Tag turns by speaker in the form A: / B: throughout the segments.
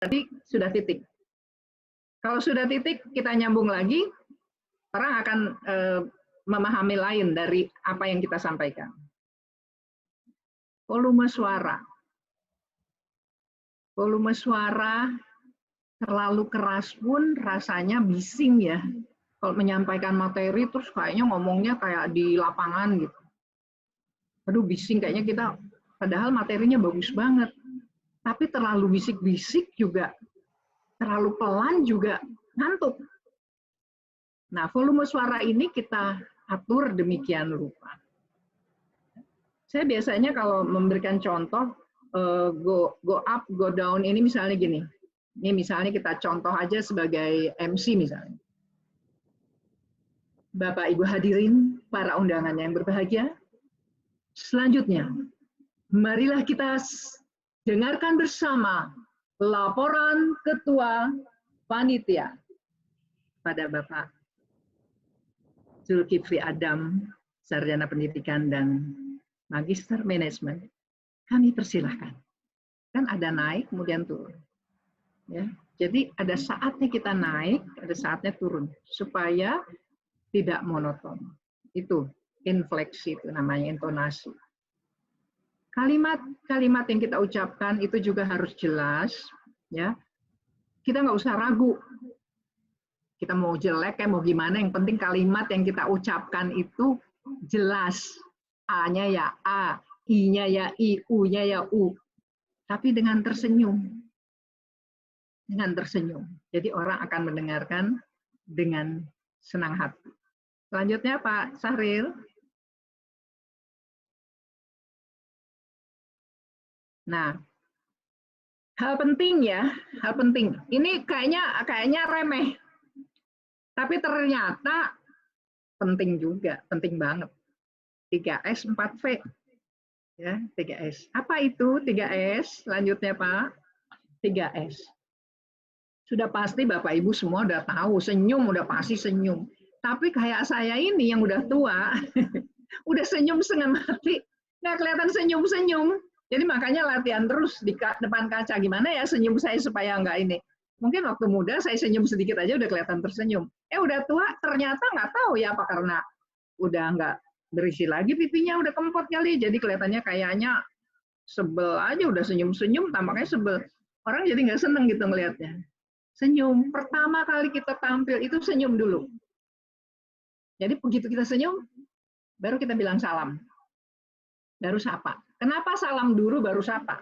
A: berarti sudah titik. Kalau sudah titik, kita nyambung lagi, orang akan memahami lain dari apa yang kita sampaikan. Volume suara. Volume suara terlalu keras pun rasanya bising ya. Kalau menyampaikan materi terus kayaknya ngomongnya kayak di lapangan gitu. Aduh bising kayaknya kita, padahal materinya bagus banget. Tapi terlalu bisik-bisik juga, terlalu pelan juga ngantuk. Nah, volume suara ini kita atur demikian rupa. Saya biasanya kalau memberikan contoh, go up, go down ini misalnya gini. Ini misalnya kita contoh aja sebagai MC misalnya. Bapak Ibu hadirin, para undangan yang berbahagia. Selanjutnya, marilah kita dengarkan bersama laporan Ketua Panitia pada Bapak Zulkifli Adam, Sarjana Pendidikan dan Magister Manajemen. Kami persilahkan. Kan ada naik kemudian turun. Ya, jadi ada saatnya kita naik, ada saatnya turun supaya tidak monoton. Itu infleksi, itu namanya intonasi. Kalimat-kalimat yang kita ucapkan itu juga harus jelas, ya. Kita nggak usah ragu. Kita mau jelek kayak mau gimana, yang penting kalimat yang kita ucapkan itu jelas. A-nya ya A, I-nya ya I, U-nya ya U. Tapi dengan tersenyum. Dengan tersenyum. Jadi orang akan mendengarkan dengan senang hati. Selanjutnya Pak Sahril. Nah, hal penting ya, hal penting. Ini kayaknya remeh. Tapi ternyata penting juga, penting banget. 3S, 4V. Ya, 3S. Apa itu 3S? Selanjutnya Pak. 3S. Sudah pasti Bapak Ibu semua udah tahu, senyum udah pasti senyum. Tapi kayak saya ini yang udah tua, udah senyum setengah mati, nggak kelihatan senyum-senyum. Jadi makanya latihan terus di depan kaca. Gimana ya senyum saya supaya nggak ini. Mungkin waktu muda saya senyum sedikit aja udah kelihatan tersenyum. Udah tua ternyata nggak tahu ya apa karena udah nggak berisi lagi pipinya, udah kempot kali. Jadi kelihatannya kayaknya sebel aja, udah senyum-senyum tampaknya sebel. Orang jadi nggak seneng gitu ngelihatnya. Senyum. Pertama kali kita tampil itu senyum dulu. Jadi begitu kita senyum, baru kita bilang salam. Baru sapa. Kenapa salam dulu baru sapa?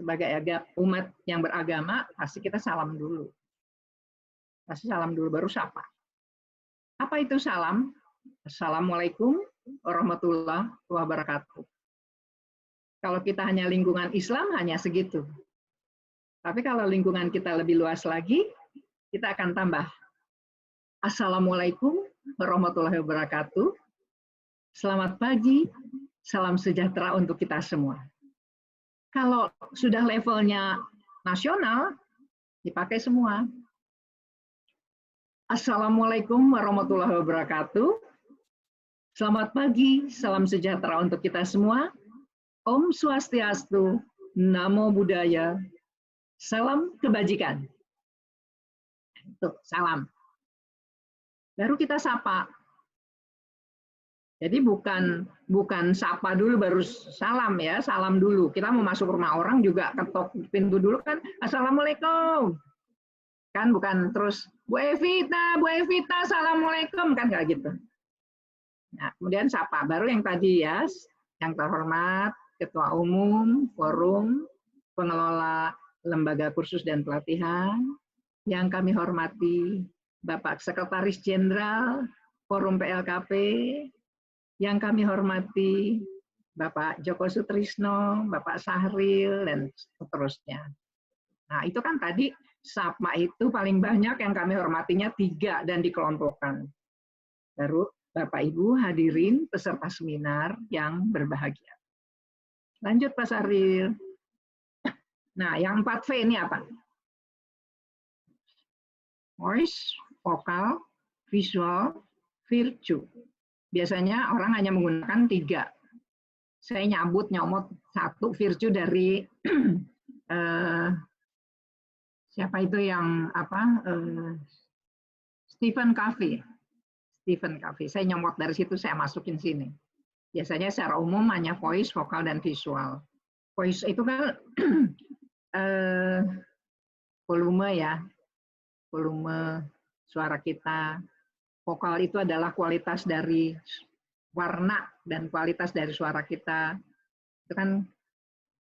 A: Sebagai umat yang beragama, pasti kita salam dulu. Pasti salam dulu, baru sapa. Apa itu salam? Assalamualaikum warahmatullahi wabarakatuh. Kalau kita hanya lingkungan Islam, hanya segitu. Tapi kalau lingkungan kita lebih luas lagi, kita akan tambah. Assalamualaikum warahmatullahi wabarakatuh. Selamat pagi, salam sejahtera untuk kita semua. Kalau sudah levelnya nasional, dipakai semua. Assalamualaikum warahmatullahi wabarakatuh. Selamat pagi, salam sejahtera untuk kita semua. Om Swastiastu, Namo Buddhaya, salam kebajikan. Tuh, salam. Baru kita sapa. Jadi bukan sapa dulu baru salam ya, salam dulu. Kita mau masuk rumah orang juga ketok pintu dulu kan, Assalamualaikum. Kan bukan terus, Bu Evita, Assalamualaikum, kan nggak gitu. Nah, kemudian sapa, baru yang tadi ya, yang terhormat, Ketua Umum, Forum, Pengelola Lembaga Kursus dan Pelatihan, yang kami hormati Bapak Sekretaris Jenderal Forum PLKP, yang kami hormati Bapak Joko Sutrisno, Bapak Sahril, dan seterusnya. Nah, itu kan tadi sapa itu paling banyak yang kami hormatinya 3 dan dikelompokkan. Baru Bapak Ibu hadirin peserta seminar yang berbahagia. Lanjut Pak Sahril. Nah, yang 4V ini apa? Voice, vokal, visual, virtue. Biasanya orang hanya menggunakan 3. Saya nyomot 1 virtue dari siapa itu yang apa? Stephen Covey. Stephen Covey. Saya nyomot dari situ, saya masukin sini. Biasanya secara umum hanya voice, vokal, dan visual. Voice itu kan volume ya, volume suara kita. Vokal itu adalah kualitas dari warna dan kualitas dari suara kita. Itu kan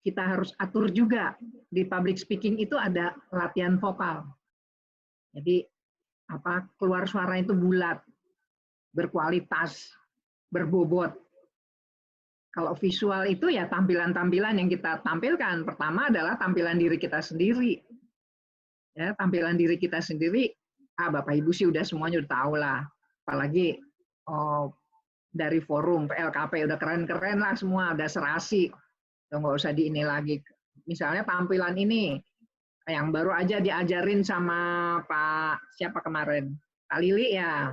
A: kita harus atur juga. Di public speaking itu ada latihan vokal. Jadi apa keluar suara itu bulat, berkualitas, berbobot. Kalau visual itu ya tampilan-tampilan yang kita tampilkan. Pertama adalah tampilan diri kita sendiri. Ya, tampilan diri kita sendiri, Bapak Ibu sih udah semuanya udah tahu lah. Apalagi dari forum PLKP udah keren-keren lah semua, udah serasi. Nggak usah di ini lagi. Misalnya tampilan ini, yang baru aja diajarin sama Pak siapa kemarin? Pak Lili ya.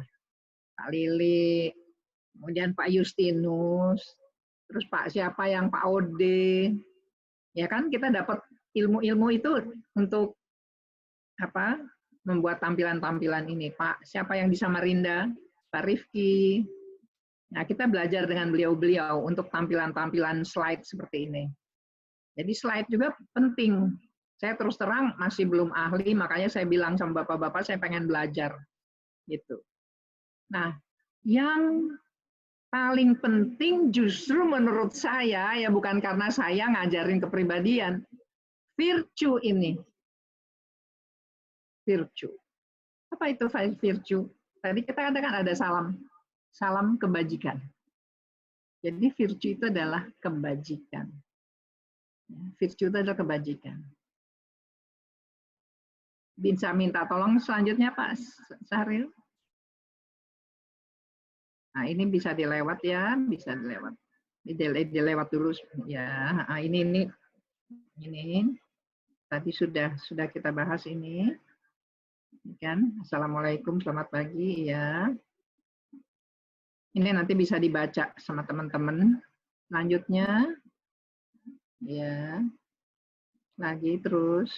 A: Pak Lili, kemudian Pak Justinus, terus Pak siapa yang Pak Ode. Ya kan kita dapat ilmu-ilmu itu untuk apa? Membuat tampilan-tampilan ini. Pak siapa yang di Samarinda? Pak Rifki. Nah, kita belajar dengan beliau-beliau untuk tampilan-tampilan slide seperti ini. Jadi slide juga penting. Saya terus terang masih belum ahli, makanya saya bilang sama bapak-bapak saya pengen belajar. Gitu. Nah, yang paling penting justru menurut saya, ya bukan karena saya ngajarin kepribadian, virtue ini. Virtue. Apa itu virtue? Tadi kita katakan ada salam kebajikan. Jadi virtue itu adalah kebajikan. Virtue itu adalah kebajikan. Bisa minta tolong selanjutnya Pak Sahril. Nah ini bisa dilewat ya, bisa dilewat. Dilewat dulu ya. Nah, ini tadi sudah kita bahas ini. Kan? Assalamualaikum, selamat pagi ya. Ini nanti bisa dibaca sama teman-teman. Selanjutnya, ya, lagi terus,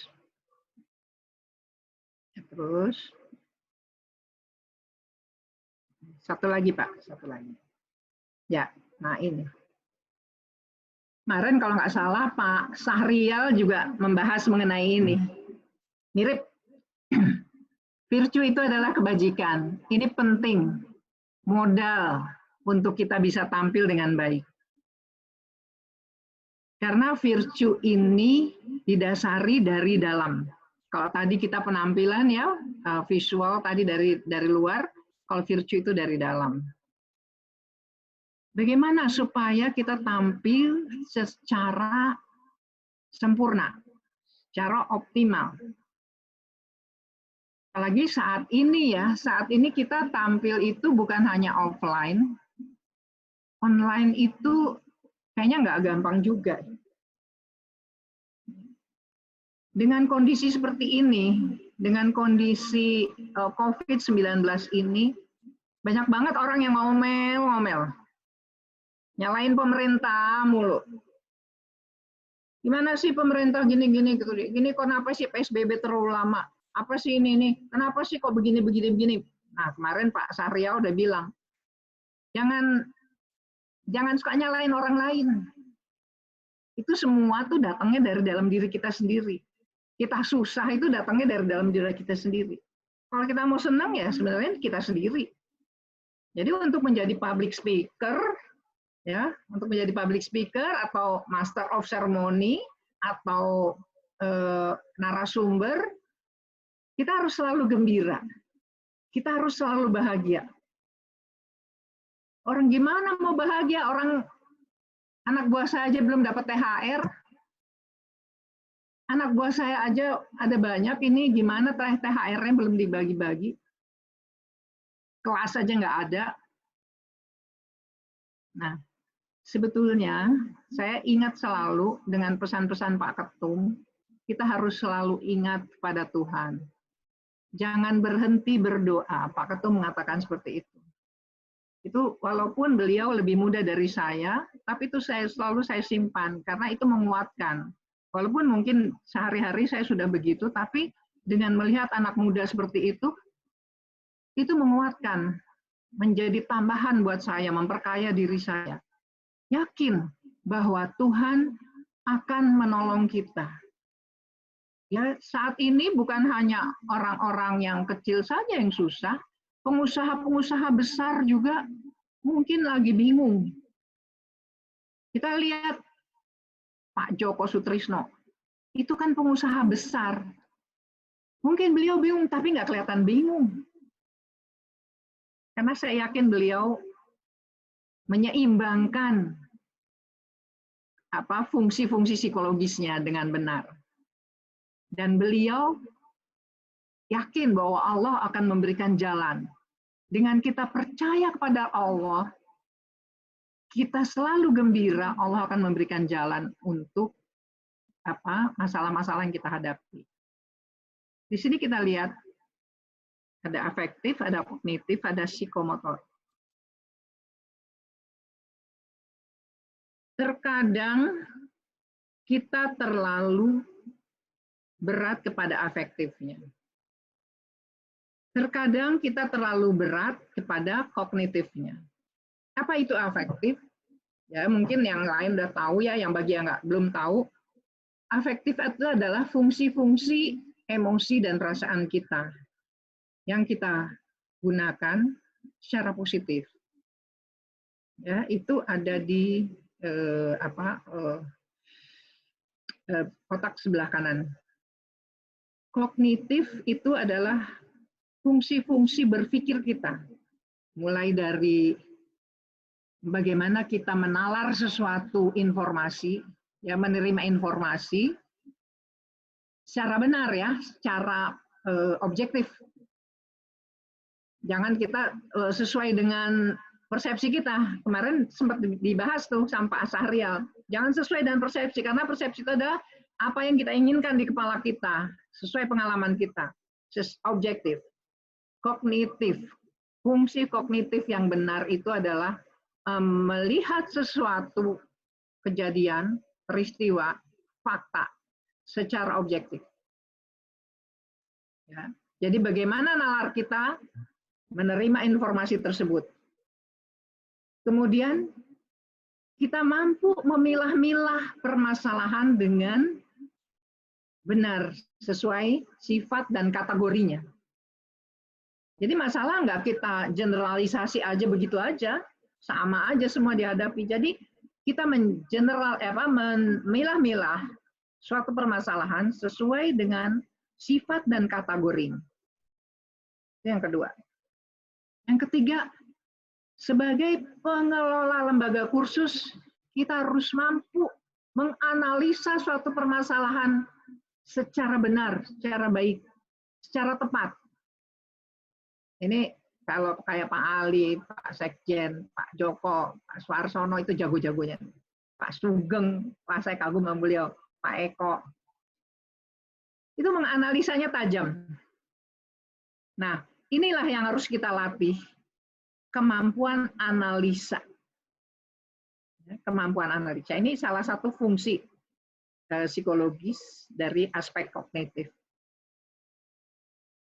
A: satu lagi Pak, satu lagi. Ya, nah ini. Kemarin kalau nggak salah Pak Sahrial juga membahas mengenai ini. Mirip. Virtue itu adalah kebajikan. Ini penting. Modal untuk kita bisa tampil dengan baik. Karena virtue ini didasari dari dalam. Kalau tadi kita penampilan ya, visual tadi dari luar, kalau virtue itu dari dalam. Bagaimana supaya kita tampil secara sempurna, secara optimal. Apalagi saat ini ya, saat ini kita tampil itu bukan hanya offline, online itu kayaknya nggak gampang juga. Dengan kondisi seperti ini, dengan kondisi COVID-19 ini, banyak banget orang yang ngomel. Nyalain pemerintah mulu. Gimana sih pemerintah gini, kenapa sih PSBB terlalu lama? Apa sih ini? Kenapa sih kok begini? Nah, kemarin Pak Sahrial udah bilang, jangan suka nyalain orang lain. Itu semua tuh datangnya dari dalam diri kita sendiri. Kita susah itu datangnya dari dalam diri kita sendiri. Kalau kita mau senang ya sebenarnya kita sendiri. Jadi untuk menjadi public speaker, ya, untuk menjadi public speaker atau master of ceremony atau narasumber, kita harus selalu gembira. Kita harus selalu bahagia. Orang gimana mau bahagia? Orang anak buah saya aja belum dapat THR. Anak buah saya aja ada banyak ini gimana THR-nya belum dibagi-bagi. Kelas aja nggak ada. Nah, sebetulnya saya ingat selalu dengan pesan-pesan Pak Ketum, kita harus selalu ingat pada Tuhan. Jangan berhenti berdoa. Pak Ketum mengatakan seperti itu. Itu walaupun beliau lebih muda dari saya, tapi itu selalu saya simpan karena itu menguatkan. Walaupun mungkin sehari-hari saya sudah begitu, tapi dengan melihat anak muda seperti itu menguatkan, menjadi tambahan buat saya, memperkaya diri saya. Yakin bahwa Tuhan akan menolong kita. Ya, saat ini bukan hanya orang-orang yang kecil saja yang susah, pengusaha-pengusaha besar juga mungkin lagi bingung. Kita lihat Pak Joko Sutrisno, itu kan pengusaha besar. Mungkin beliau bingung, tapi nggak kelihatan bingung. Karena saya yakin beliau menyeimbangkan fungsi-fungsi psikologisnya dengan benar. Dan beliau yakin bahwa Allah akan memberikan jalan. Dengan kita percaya kepada Allah, kita selalu gembira Allah akan memberikan jalan untuk masalah-masalah yang kita hadapi. Di sini kita lihat ada afektif, ada kognitif, ada psikomotor. Terkadang kita terlalu berat kepada afektifnya. Terkadang kita terlalu berat kepada kognitifnya. Apa itu afektif? Ya, mungkin yang lain udah tahu ya, yang bagi yang belum tahu, afektif itu adalah fungsi-fungsi emosi dan perasaan kita yang kita gunakan secara positif. Ya, itu ada di kotak sebelah kanan. Kognitif itu adalah fungsi-fungsi berpikir kita, mulai dari bagaimana kita menalar sesuatu informasi, ya, menerima informasi secara benar ya, secara objektif. Jangan kita sesuai dengan persepsi kita. Kemarin sempat dibahas tuh sama Pak Sahrial. Jangan sesuai dengan persepsi, karena persepsi itu adalah apa yang kita inginkan di kepala kita, sesuai pengalaman kita. Objektif. Kognitif. Fungsi kognitif yang benar itu adalah melihat sesuatu kejadian, peristiwa, fakta secara objektif. Ya. Jadi bagaimana nalar kita menerima informasi tersebut. Kemudian kita mampu memilah-milah permasalahan dengan benar sesuai sifat dan kategorinya. Jadi masalah nggak kita generalisasi aja begitu aja, sama aja semua dihadapi. Jadi kita memilah-milah suatu permasalahan sesuai dengan sifat dan kategori. Itu yang kedua. Yang ketiga, sebagai pengelola lembaga kursus, kita harus mampu menganalisa suatu permasalahan secara benar, secara baik, secara tepat. Ini kalau kayak Pak Ali, Pak Sekjen, Pak Joko, Pak Suarsono itu jago-jagonya. Pak Sugeng, Pak saya kagum sama beliau, Pak Eko. Itu menganalisanya tajam. Nah, inilah yang harus kita latih, kemampuan analisa. Kemampuan analisa ini salah satu fungsi psikologis dari aspek kognitif.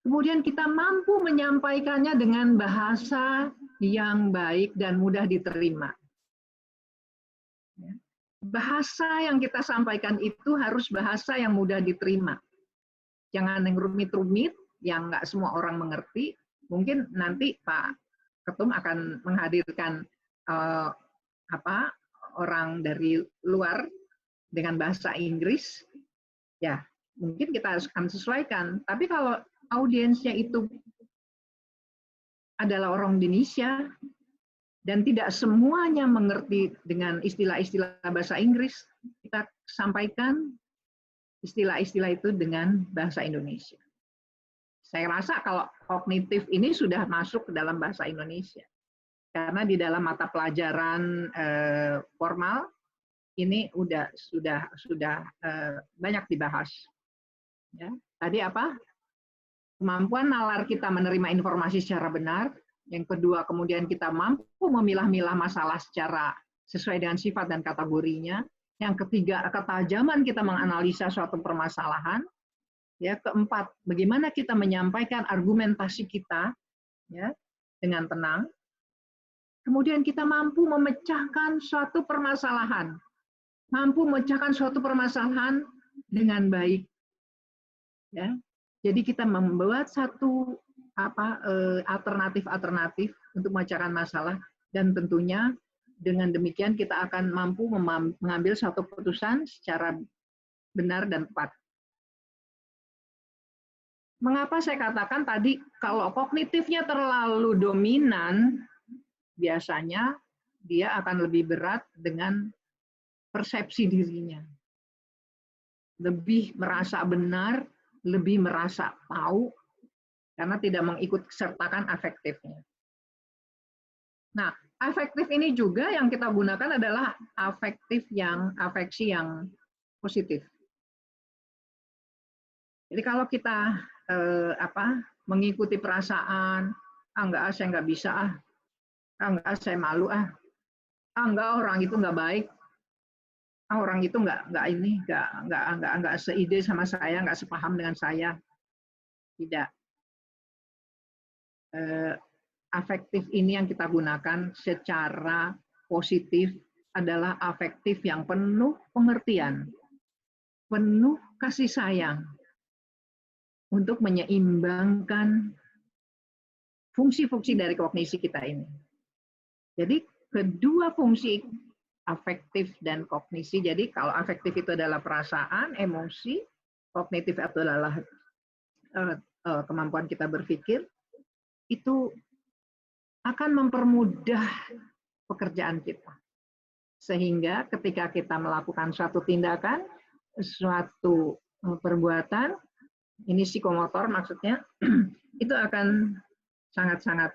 A: Kemudian kita mampu menyampaikannya dengan bahasa yang baik dan mudah diterima. Bahasa yang kita sampaikan itu harus bahasa yang mudah diterima. Jangan yang rumit-rumit, yang nggak semua orang mengerti. Mungkin nanti Pak Ketum akan menghadirkan orang dari luar dengan bahasa Inggris. Ya, mungkin kita akan sesuaikan. Tapi kalau audiensnya itu adalah orang Indonesia dan tidak semuanya mengerti dengan istilah-istilah bahasa Inggris, kita sampaikan istilah-istilah itu dengan bahasa Indonesia. Saya rasa kalau kognitif ini sudah masuk ke dalam bahasa Indonesia. Karena di dalam mata pelajaran formal ini sudah banyak dibahas. Ya. Tadi apa? Kemampuan nalar kita menerima informasi secara benar. Yang kedua, kemudian kita mampu memilah-milah masalah secara sesuai dengan sifat dan kategorinya. Yang ketiga, ketajaman kita menganalisa suatu permasalahan. Ya, keempat, bagaimana kita menyampaikan argumentasi kita ya dengan tenang. Kemudian kita mampu memecahkan suatu permasalahan, dengan baik. Ya, jadi kita membuat satu alternatif untuk memecahkan masalah, dan tentunya dengan demikian kita akan mampu mengambil suatu keputusan secara benar dan tepat. Mengapa saya katakan tadi kalau kognitifnya terlalu dominan, biasanya dia akan lebih berat dengan persepsi dirinya. Lebih merasa benar, lebih merasa tahu, karena tidak mengikut sertakan afektifnya. Nah, afektif ini juga yang kita gunakan adalah afeksi yang positif. Jadi kalau kita mengikuti perasaan, enggak, saya nggak bisa, enggak, saya malu, enggak, orang itu nggak baik, orang itu nggak seide sama saya, nggak sepaham dengan saya. Tidak. Afektif ini yang kita gunakan secara positif adalah afektif yang penuh pengertian, penuh kasih sayang, untuk menyeimbangkan fungsi-fungsi dari kognisi kita ini. Jadi kedua fungsi afektif dan kognisi, jadi kalau afektif itu adalah perasaan, emosi, kognitif itu adalah kemampuan kita berpikir, itu akan mempermudah pekerjaan kita. Sehingga ketika kita melakukan suatu tindakan, suatu perbuatan, ini psikomotor maksudnya, itu akan sangat-sangat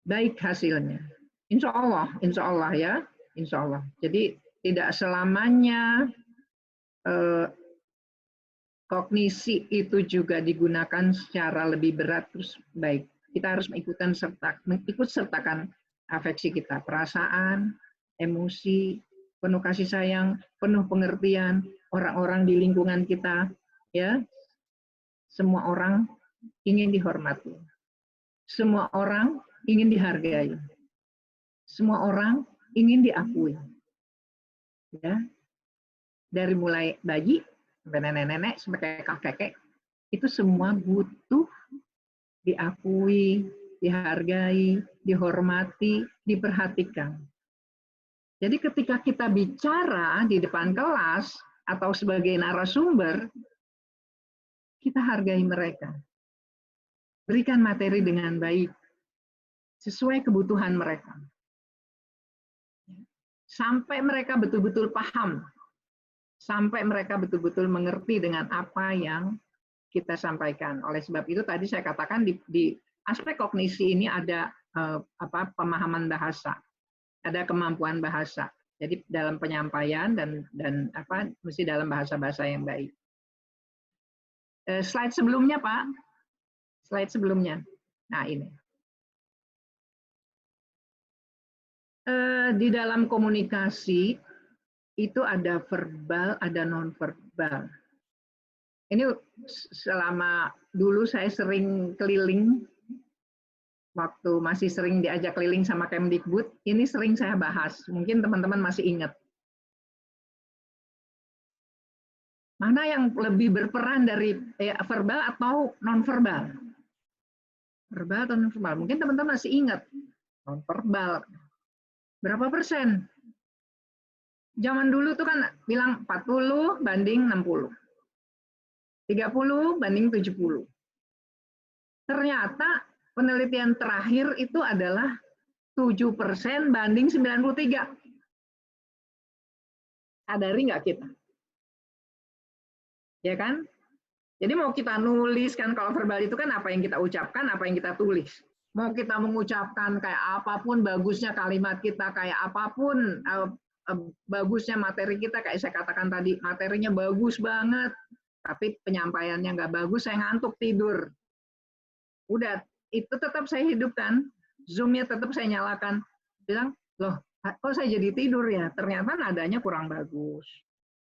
A: baik hasilnya. Insya Allah ya, insya Allah. Jadi tidak selamanya kognisi itu juga digunakan secara lebih berat terus baik. Kita harus mengikut sertakan afeksi kita, perasaan, emosi, penuh kasih sayang, penuh pengertian, orang-orang di lingkungan kita, ya. Semua orang ingin dihormati. Semua orang ingin dihargai. Semua orang ingin diakui. Ya. Dari mulai bayi sampai nenek-nenek sampai kakek-kakek, itu semua butuh diakui, dihargai, dihormati, diperhatikan. Jadi ketika kita bicara di depan kelas atau sebagai narasumber, kita hargai mereka. Berikan materi dengan baik, sesuai kebutuhan mereka. Sampai mereka betul-betul paham, sampai mereka betul-betul mengerti dengan apa yang kita sampaikan. Oleh sebab itu tadi saya katakan di aspek kognisi ini ada pemahaman bahasa, ada kemampuan bahasa. Jadi dalam penyampaian dan mesti dalam bahasa-bahasa yang baik. Slide sebelumnya, Pak. Slide sebelumnya. Nah, ini. Di dalam komunikasi itu ada verbal, ada non-verbal. Ini selama dulu saya sering keliling, waktu masih sering diajak keliling sama Kemdikbud, ini sering saya bahas. Mungkin teman-teman masih ingat. Mana yang lebih berperan dari verbal atau non-verbal? Verbal atau non-verbal? Mungkin teman-teman masih ingat. Non-verbal. Berapa persen? Zaman dulu tuh kan bilang 40 banding 60. 30 banding 70. Ternyata penelitian terakhir itu adalah 7% banding 93. Sadari nggak kita? Ya kan? Jadi mau kita nulis kan, kalau verbal itu kan apa yang kita ucapkan, apa yang kita tulis. Mau kita mengucapkan kayak apapun bagusnya kalimat kita, kayak apapun bagusnya materi kita, kayak saya katakan tadi, materinya bagus banget, tapi penyampaiannya nggak bagus, saya ngantuk tidur. Udah, itu tetap saya hidupkan, Zoom-nya tetap saya nyalakan. Bilang, loh, kok saya jadi tidur ya? Ternyata nadanya kurang bagus.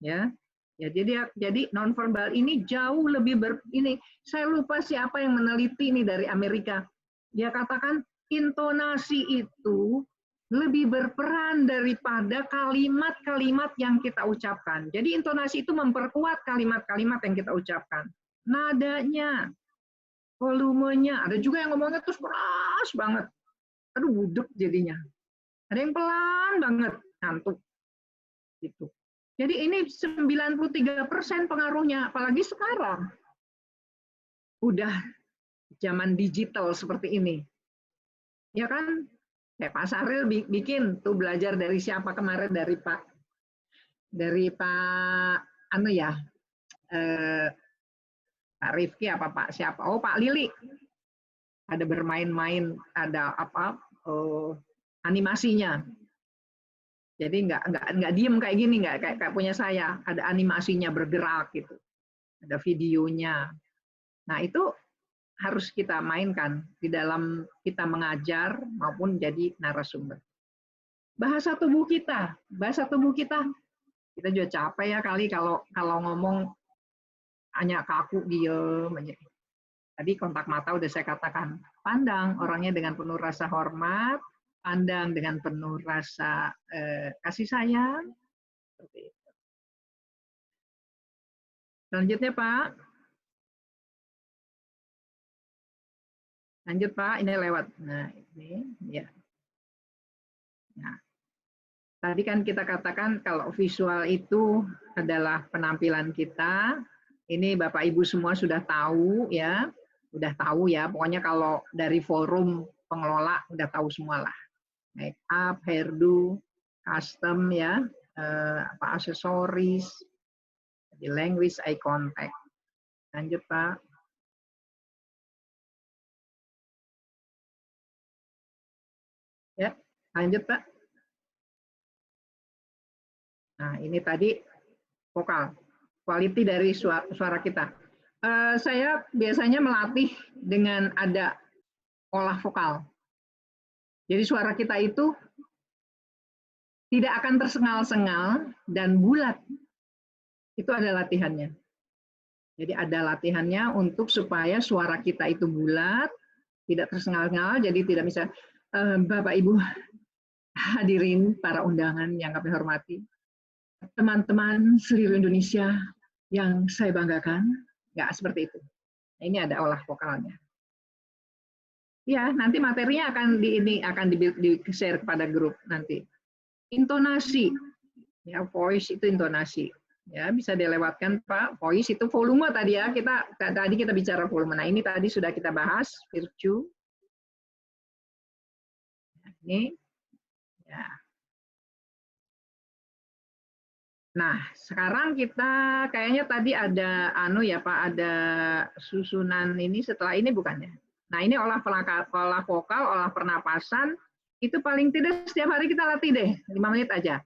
A: ya. Ya, jadi nonverbal ini jauh lebih ini saya lupa siapa yang meneliti ini dari Amerika. Dia katakan intonasi itu lebih berperan daripada kalimat-kalimat yang kita ucapkan. Jadi intonasi itu memperkuat kalimat-kalimat yang kita ucapkan. Nadanya, volumenya, ada juga yang ngomongnya terus keras banget. Aduh, budek jadinya. Ada yang pelan banget, ngantuk. Gitu. Jadi ini 93% pengaruhnya, apalagi sekarang. Udah zaman digital seperti ini. Ya kan? Kayak Pak Sahril bikin tuh belajar dari siapa kemarin dari Pak anu ya, Pak Rifki apa Pak siapa? Oh Pak Lili. Ada bermain-main, ada apa? Animasinya. Jadi nggak diem kayak gini, nggak kayak punya saya. Ada animasinya bergerak gitu, ada videonya. Nah itu harus kita mainkan di dalam kita mengajar maupun jadi narasumber. Bahasa tubuh kita kita juga capek ya kali kalau ngomong hanya kaku diem aja. Tadi kontak mata udah saya katakan, pandang orangnya dengan penuh rasa hormat, pandang dengan penuh rasa kasih sayang. Seperti itu. Selanjutnya Pak. Lanjut Pak, ini lewat. Nah ini ya. Nah, tadi kan kita katakan kalau visual itu adalah penampilan kita. Ini Bapak Ibu semua sudah tahu ya. Udah tahu ya, pokoknya kalau dari forum pengelola udah tahu semua lah. Make up, hairdo, custom ya, apa aksesoris, language, eye contact. Lanjut Pak. Ya, lanjut Pak. Nah, ini tadi vokal, quality dari suara kita. Saya biasanya melatih dengan ada olah vokal. Jadi suara kita itu tidak akan tersengal-sengal dan bulat. Itu ada latihannya. Jadi ada latihannya untuk supaya suara kita itu bulat, tidak tersengal-sengal, jadi tidak bisa Bapak Ibu hadirin para undangan yang kami hormati, teman-teman seluruh Indonesia yang saya banggakan, nggak seperti itu. Nah, ini ada olah vokalnya. Ya, nanti materinya akan di-share kepada grup nanti. Intonasi, ya voice itu intonasi. Ya, bisa dilewatkan Pak. Voice itu volume tadi ya. Tadi kita bicara volume. Nah, ini tadi sudah kita bahas virtue. Ini ya. Nah, sekarang kita kayaknya tadi ada ya Pak, ada susunan ini setelah ini bukannya. Nah, ini olah vokal, olah pernapasan, itu paling tidak setiap hari kita latih deh, 5 menit aja.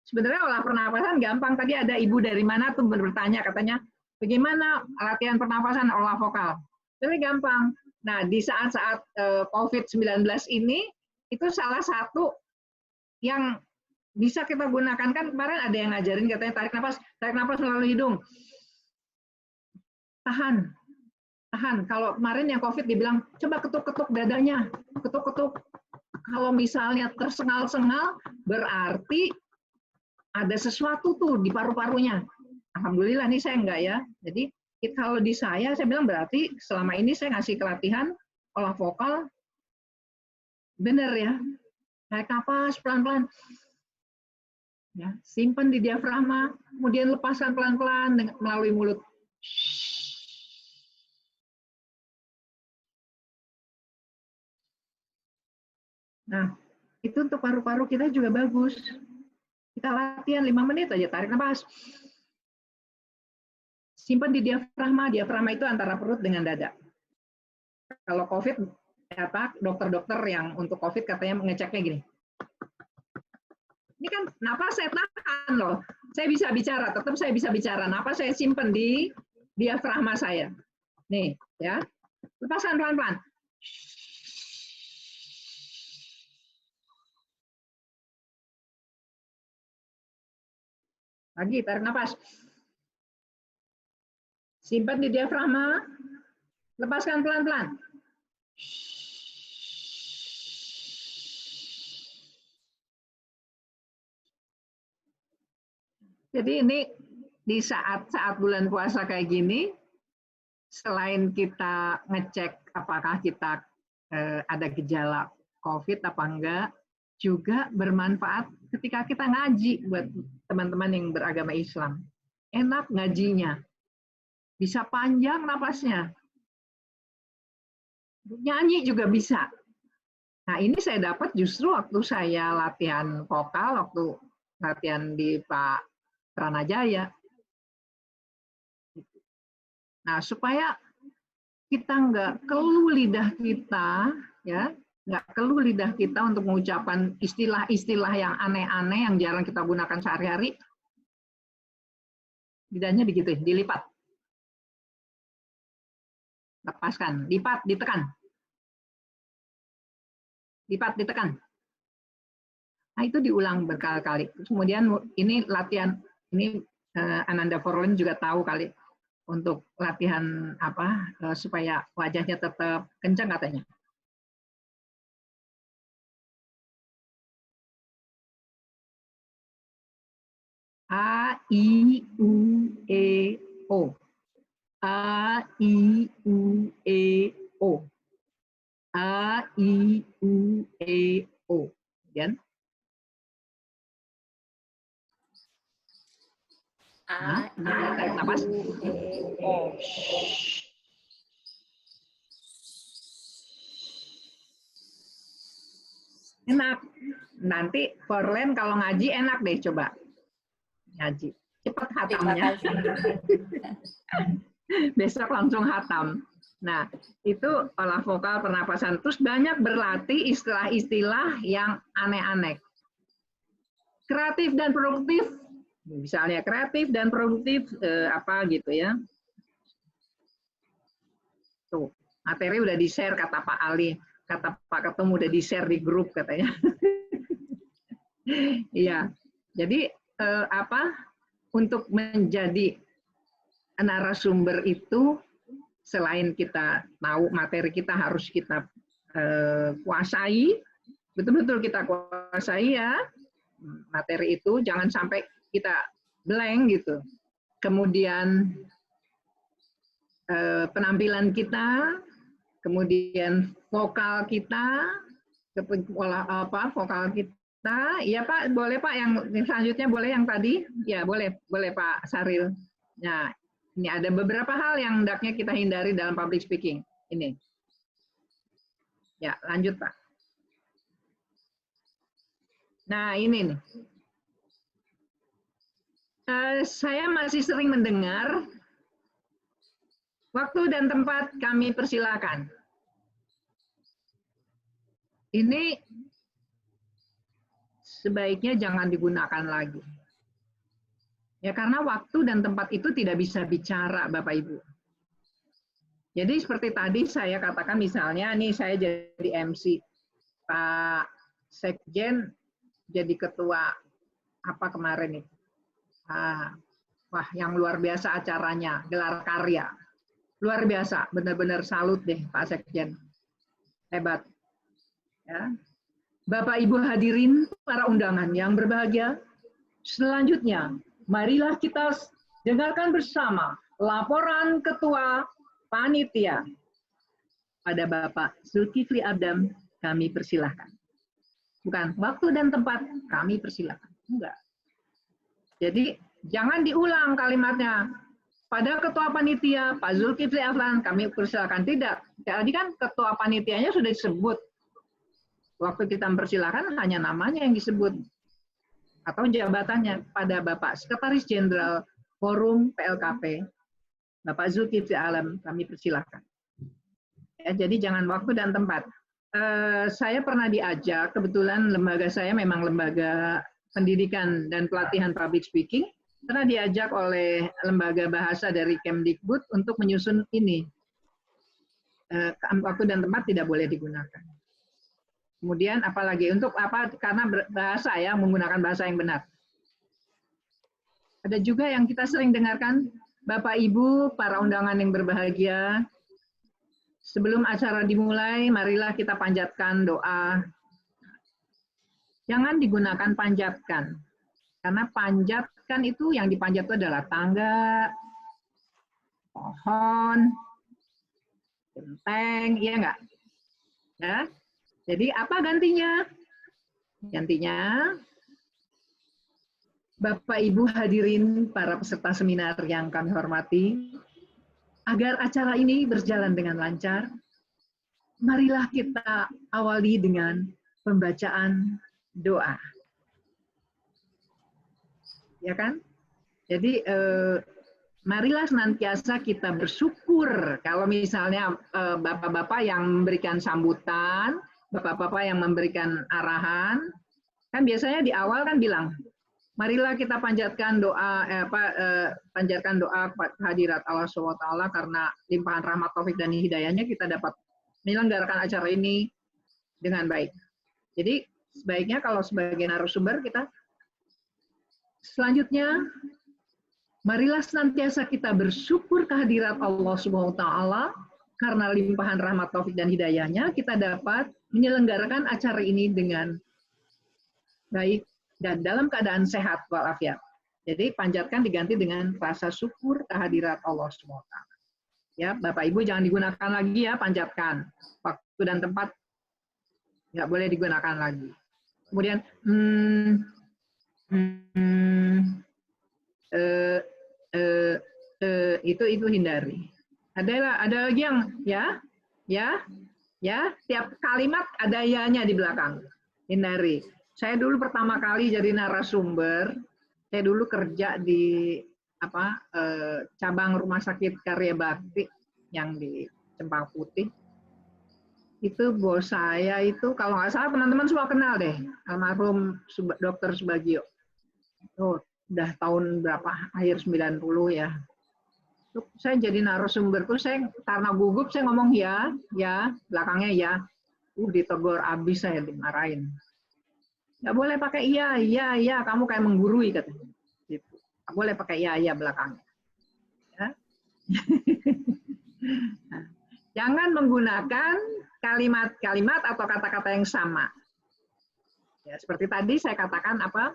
A: Sebenarnya olah pernapasan gampang, tadi ada ibu dari mana tuh bertanya katanya, bagaimana latihan pernapasan olah vokal? Tapi gampang. Nah, di saat-saat COVID-19 ini, itu salah satu yang bisa kita gunakan, kan kemarin ada yang ngajarin katanya tarik nafas melalui hidung. Tahan. Kalau kemarin yang COVID dibilang, coba ketuk-ketuk dadanya, ketuk-ketuk. Kalau misalnya tersengal-sengal, berarti ada sesuatu tuh di paru-parunya. Alhamdulillah nih saya enggak ya. Jadi kalau di saya bilang berarti selama ini saya ngasih pelatihan olah vokal, benar ya. Tarik nafas pelan-pelan. Ya, simpan di diafragma, kemudian lepaskan pelan-pelan melalui mulut. Nah, itu untuk paru-paru kita juga bagus. Kita latihan 5 menit aja, tarik nafas. Simpan di diafragma itu antara perut dengan dada. Kalau COVID, dokter-dokter yang untuk COVID katanya mengeceknya gini. Ini kan napas saya tahan loh. Saya bisa bicara, tetap saya bisa bicara. Napas saya simpan di diafragma saya. Nih, ya. Lepaskan pelan-pelan. Lagi, tarik nafas. Simpan di diafragma. Lepaskan pelan-pelan. Jadi ini di saat-saat bulan puasa kayak gini, selain kita ngecek apakah kita ada gejala COVID apa enggak, juga bermanfaat ketika kita ngaji buat teman-teman yang beragama Islam. Enak ngajinya, bisa panjang napasnya, nyanyi juga bisa. Nah ini saya dapat justru waktu saya latihan vokal, waktu latihan di Pak Pranajaya. Nah supaya kita nggak keluh lidah kita, ya nggak keluh lidah kita untuk mengucapkan istilah-istilah yang aneh-aneh yang jarang kita gunakan sehari-hari, lidahnya digituin, dilipat, lepaskan, lipat, ditekan, lipat, ditekan. Nah itu diulang berkali-kali. Kemudian ini latihan, ini Ananda Forlin juga tahu kali untuk latihan apa supaya wajahnya tetap kencang katanya. A, I, U, E, O. A, I, U, E, O. A, I, U, E, O. Kemudian
B: A,
A: tarik nafas.
B: I, U, E, O.
A: Enak. Nanti Forlen kalau ngaji enak deh coba. Ngaji. Cepat hatamnya. Besok langsung hatam. Nah, itu olah vokal pernapasan. Terus banyak berlatih istilah-istilah yang aneh-aneh. Kreatif dan produktif. Misalnya kreatif dan produktif apa gitu ya. Tuh, materi udah di-share kata Pak Ali, kata Pak Ketum udah di-share di grup katanya. Iya. Jadi apa untuk menjadi narasumber itu selain kita tahu materi kita harus kita kuasai, betul-betul kita kuasai ya materi itu, jangan sampai kita blank gitu. Kemudian penampilan kita, kemudian vokal kita, vokal kita, ya Pak, boleh Pak yang selanjutnya boleh yang tadi, ya boleh Pak Saril. Nah, ini ada beberapa hal yang hendaknya kita hindari dalam public speaking. Ini, ya lanjut Pak. Nah ini nih, saya masih sering mendengar waktu dan tempat kami persilakan. Ini sebaiknya jangan digunakan lagi. Ya karena waktu dan tempat itu tidak bisa bicara Bapak Ibu. Jadi seperti tadi saya katakan misalnya nih saya jadi MC, Pak Sekjen jadi ketua apa kemarin nih. Wah yang luar biasa acaranya, gelar karya. Luar biasa, benar-benar salut deh Pak Sekjen. Hebat. Ya. Bapak Ibu hadirin para undangan yang berbahagia, selanjutnya marilah kita dengarkan bersama laporan Ketua Panitia. Pada Bapak Zulkifli Adam kami persilahkan. Bukan waktu dan tempat kami persilahkan. Enggak. Jadi jangan diulang kalimatnya. Pada Ketua Panitia Pak Zulkifli Adam kami persilahkan. Tidak. Jadi kan Ketua Panitianya sudah disebut. Waktu kita mempersilahkan hanya namanya yang disebut atau jabatannya pada Bapak Sekretaris Jenderal Forum PLKP Bapak Zulkifli Alam kami persilahkan. Ya, jadi jangan waktu dan tempat. Saya pernah diajak, kebetulan lembaga saya memang lembaga pendidikan dan pelatihan public speaking, pernah diajak oleh lembaga bahasa dari Kemdikbud untuk menyusun ini. Waktu dan tempat tidak boleh digunakan. Kemudian apalagi untuk apa? Karena bahasa ya, menggunakan bahasa yang benar. Ada juga yang kita sering dengarkan, Bapak Ibu, para undangan yang berbahagia, sebelum acara dimulai, marilah kita panjatkan doa. Jangan digunakan panjatkan, karena panjatkan itu yang dipanjat itu adalah tangga, pohon, genteng, iya enggak? Ya. Jadi apa gantinya? Gantinya, Bapak Ibu hadirin para peserta seminar yang kami hormati, agar acara ini berjalan dengan lancar, marilah kita awali dengan pembacaan doa. Ya kan? Jadi marilah senantiasa kita bersyukur kalau misalnya bapak-bapak yang memberikan sambutan, bapak-bapak yang memberikan arahan, kan biasanya di awal kan bilang, marilah kita panjatkan doa panjatkan doa kehadirat Allah SWT karena limpahan rahmat taufik dan hidayahnya kita dapat menyelenggarakan acara ini dengan baik. Jadi sebaiknya kalau sebagai narasumber kita selanjutnya marilah senantiasa kita bersyukur kehadirat Allah SWT karena limpahan rahmat taufik dan hidayahnya kita dapat menyelenggarakan acara ini dengan baik dan dalam keadaan sehat walafiat. Jadi panjatkan diganti dengan rasa syukur kehadirat Allah SWT. Ya, Bapak Ibu jangan digunakan lagi ya panjatkan. Waktu dan tempat nggak boleh digunakan lagi. Kemudian itu hindari. Ada lagi yang ya tiap kalimat ada ya-nya di belakang. Hindari. Saya dulu pertama kali jadi narasumber, saya dulu kerja di cabang rumah sakit Karya Bakti yang di Cempaka Putih. Itu bos saya itu kalau nggak salah teman-teman semua kenal deh, almarhum Dr. Subagio. Oh, udah tahun berapa? Akhir 90 ya. Terus saya jadi narasumber tuh saya karena gugup saya ngomong ya, belakangnya ya. Ditegur abis saya dimarahin. Nggak boleh pakai iya, kamu kayak menggurui katanya. Gitu. Nggak boleh pakai iya belakangnya. Ya. Jangan menggunakan kalimat-kalimat atau kata-kata yang sama. Ya, seperti tadi saya katakan apa?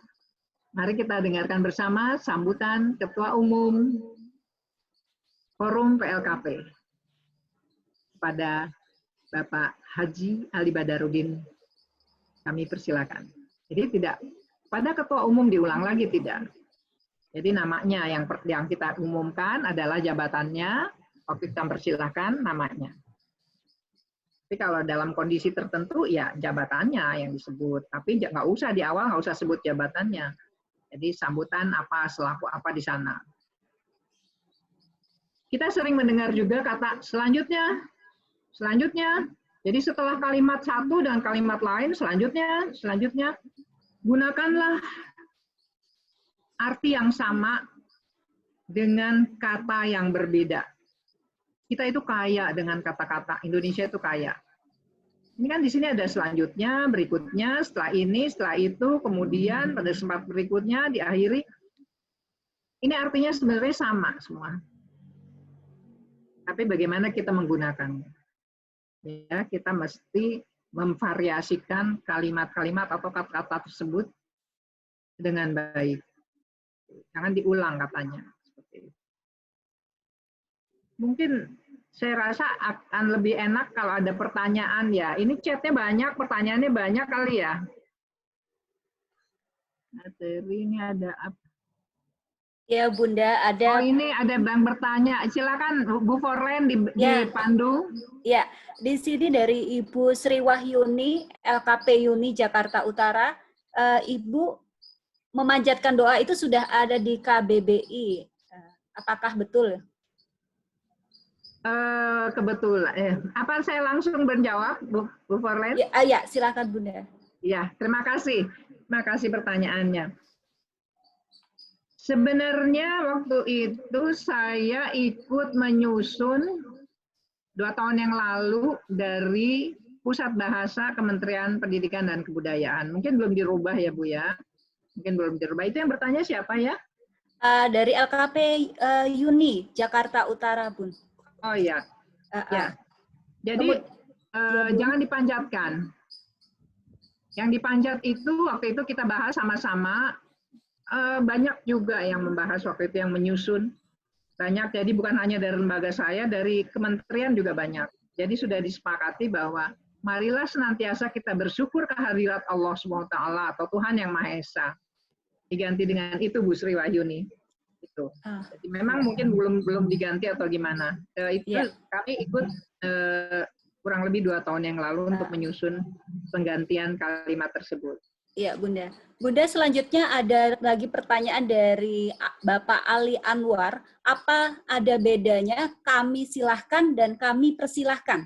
A: Mari kita dengarkan bersama sambutan Ketua Umum Forum PLKP kepada Bapak Haji Ali Badarudin. Kami persilakan. Jadi tidak pada Ketua Umum diulang lagi tidak. Jadi namanya yang kita umumkan adalah jabatannya. Waktu kita persilahkan namanya. Tapi kalau dalam kondisi tertentu ya jabatannya yang disebut. Tapi nggak usah di awal nggak usah sebut jabatannya. Jadi sambutan apa selaku apa di sana. Kita sering mendengar juga kata selanjutnya. Jadi setelah kalimat satu dan kalimat lain selanjutnya gunakanlah arti yang sama dengan kata yang berbeda. Kita itu kaya dengan kata-kata. Indonesia itu kaya. Ini kan di sini ada selanjutnya, berikutnya, setelah ini, setelah itu, kemudian pada tempat berikutnya diakhiri. Ini artinya sebenarnya sama semua. Tapi bagaimana kita menggunakannya? Ya, kita mesti memvariasikan kalimat-kalimat atau kata-kata tersebut dengan baik. Jangan diulang katanya. Mungkin saya rasa akan lebih enak kalau ada pertanyaan ya. Ini chatnya banyak, pertanyaannya banyak kali ya. Materi ini ada apa?
B: Ya Bunda, ada.
A: Oh ini ada yang bertanya. Silakan Bu Forlen dipandu.
B: Ya, di sini dari Ibu Sri Wahyuni, LKP Uni Jakarta Utara. Ibu memanjatkan doa itu sudah ada di KBBI. Apakah betul?
A: Kebetulan. Apa saya langsung menjawab, Bu Forlen?
B: Ya, silakan Bunda.
A: Ya, terima kasih. Terima kasih pertanyaannya. Sebenarnya waktu itu saya ikut menyusun 2 tahun yang lalu dari Pusat Bahasa Kementerian Pendidikan dan Kebudayaan. Mungkin belum dirubah ya Bu ya. Mungkin belum dirubah. Itu yang bertanya siapa ya?
B: Dari LKP Yuni, Jakarta Utara, Bun.
A: Oh iya, ya. Jadi jangan dipanjatkan. Yang dipanjat itu waktu itu kita bahas sama-sama, banyak juga yang membahas waktu itu yang menyusun. Banyak, jadi bukan hanya dari lembaga saya, dari kementerian juga banyak. Jadi sudah disepakati bahwa marilah senantiasa kita bersyukur kehadirat Allah SWT atau Tuhan Yang Maha Esa. Diganti dengan itu Bu Sri Wahyuni. Itu. Jadi memang mungkin belum diganti atau gimana. Itu kami ikut kurang lebih 2 tahun yang lalu untuk menyusun penggantian kalimat tersebut.
B: Iya, Bunda. Bunda, selanjutnya ada lagi pertanyaan dari Bapak Ali Anwar. Apa ada bedanya kami silahkan dan kami persilahkan?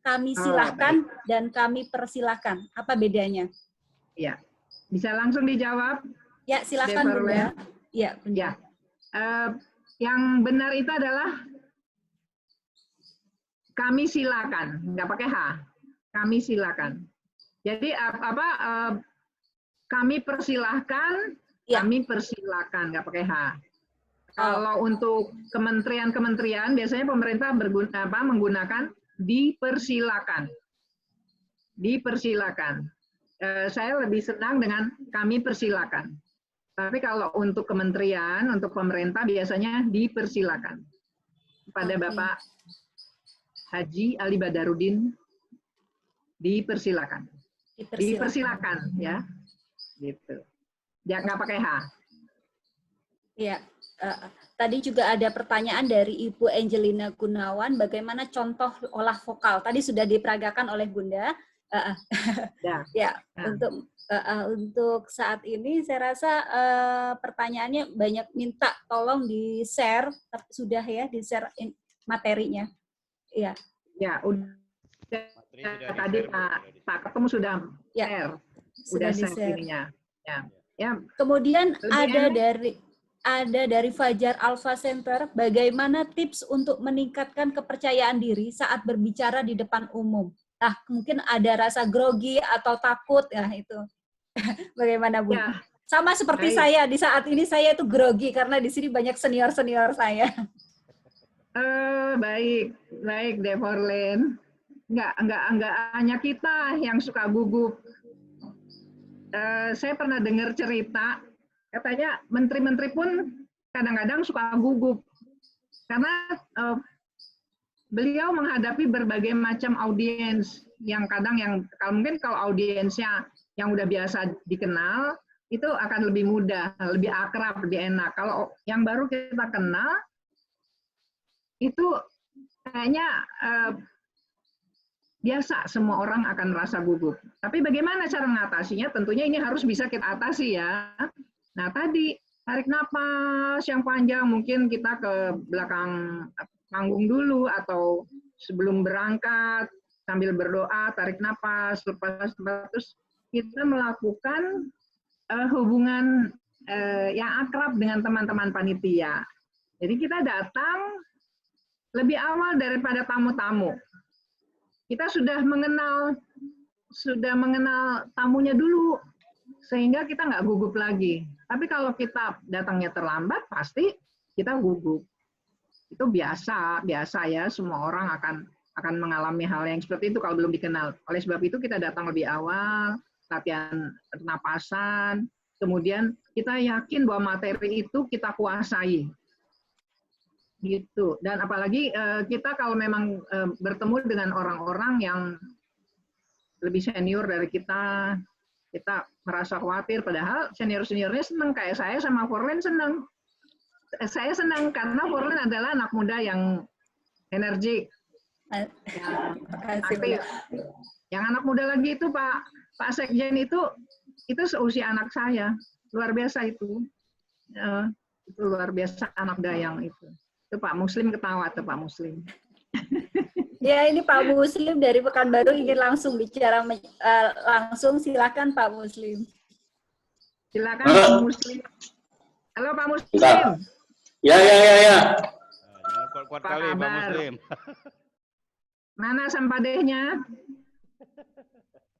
B: Kami silahkan dan kami persilahkan. Apa bedanya?
A: Iya. Bisa langsung dijawab?
B: Ya, silakan Bunda. Ya, Bunda.
A: Ya. Yang benar itu adalah kami silakan, nggak pakai H. Kami silakan. Jadi kami persilahkan, kami persilakan, nggak pakai H. Kalau untuk kementerian-kementerian, biasanya pemerintah menggunakan dipersilakan. Dipersilakan. Saya lebih senang dengan kami persilakan. Tapi kalau untuk kementerian, untuk pemerintah biasanya dipersilakan. Kepada Bapak Haji Ali Badarudin, dipersilakan. Dipersilakan, ya. Gitu. Ya, nggak pakai H.
B: Iya. Tadi juga ada pertanyaan dari Ibu Angelina Gunawan, bagaimana contoh olah vokal? Tadi sudah diperagakan oleh Bunda. Untuk saat ini saya rasa pertanyaannya banyak minta tolong di-share, sudah ya, di-share materinya. Iya.
A: Ya, udah. Tadi Pak Ketum sudah share.
B: Sudah di-share.
A: Ya.
B: Kemudian ada dari Fajar Alpha Center, bagaimana tips untuk meningkatkan kepercayaan diri saat berbicara di depan umum? Nah, mungkin ada rasa grogi atau takut, ya itu. Bagaimana, Bu? Ya. Sama seperti saya, di saat ini saya itu grogi karena di sini banyak senior-senior saya.
A: Baik, Devorlen. Enggak hanya kita yang suka gugup. Saya pernah dengar cerita, katanya menteri-menteri pun kadang-kadang suka gugup. Karena beliau menghadapi berbagai macam audiens yang mungkin kalau audiensnya yang udah biasa dikenal, itu akan lebih mudah, lebih akrab, lebih enak. Kalau yang baru kita kenal, itu kayaknya biasa semua orang akan merasa gugup. Tapi bagaimana cara mengatasinya? Tentunya ini harus bisa kita atasi ya. Nah tadi tarik napas yang panjang, mungkin kita ke belakang panggung dulu atau sebelum berangkat sambil berdoa, tarik napas, lepas terus kita melakukan hubungan yang akrab dengan teman-teman panitia. Jadi kita datang lebih awal daripada tamu-tamu. Kita sudah mengenal tamunya dulu, sehingga kita nggak gugup lagi. Tapi kalau kita datangnya terlambat, pasti kita gugup. Itu biasa ya, semua orang akan mengalami hal yang seperti itu kalau belum dikenal. Oleh sebab itu kita datang lebih awal, latihan pernapasan, kemudian kita yakin bahwa materi itu kita kuasai. Gitu. Dan apalagi kita kalau memang bertemu dengan orang-orang yang lebih senior dari kita merasa khawatir, padahal senior-seniornya senang, kayak saya sama Forlen senang. Saya senang karena Forlen adalah anak muda yang energik, yang aktif. Yang anak muda lagi itu Pak Sekjen itu seusia anak saya, luar biasa itu. Itu luar biasa anak dayang itu. Itu Pak Muslim ketawa tuh Pak Muslim.
B: Ya, ini Pak Muslim dari Pekanbaru ingin langsung bicara langsung, silakan Pak Muslim.
A: Silakan Pak Muslim. Halo Pak Muslim.
C: Ya.
D: Kuat kali Pak Muslim.
A: Mana sampadehnya?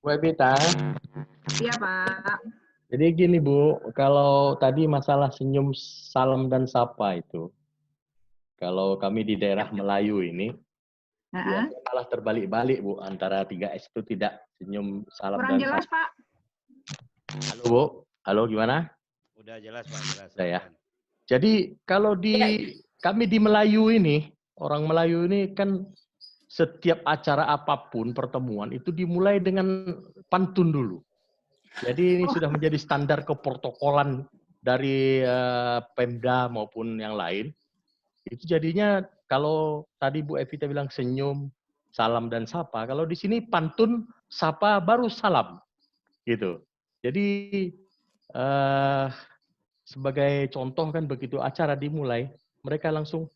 C: Webita.
A: Iya Pak.
C: Jadi gini Bu, kalau tadi masalah senyum, salam dan sapa itu, kalau kami di daerah Melayu ini, biasanya malah terbalik-balik Bu, antara 3S itu tidak senyum, salam
A: Kurang
C: dan
A: jelas,
C: sapa.
A: Pak.
C: Halo Bu, halo gimana?
D: Udah jelas Pak, jelas.
C: Ya. Jadi kalau kami di Melayu ini, orang Melayu ini kan setiap acara apapun, pertemuan itu dimulai dengan pantun dulu. Jadi ini sudah menjadi standar keprotokolan dari Pemda maupun yang lain. Itu jadinya kalau tadi Bu Evita bilang senyum, salam dan sapa, kalau di sini pantun, sapa baru salam. Gitu. Jadi sebagai contoh kan begitu acara dimulai, mereka langsung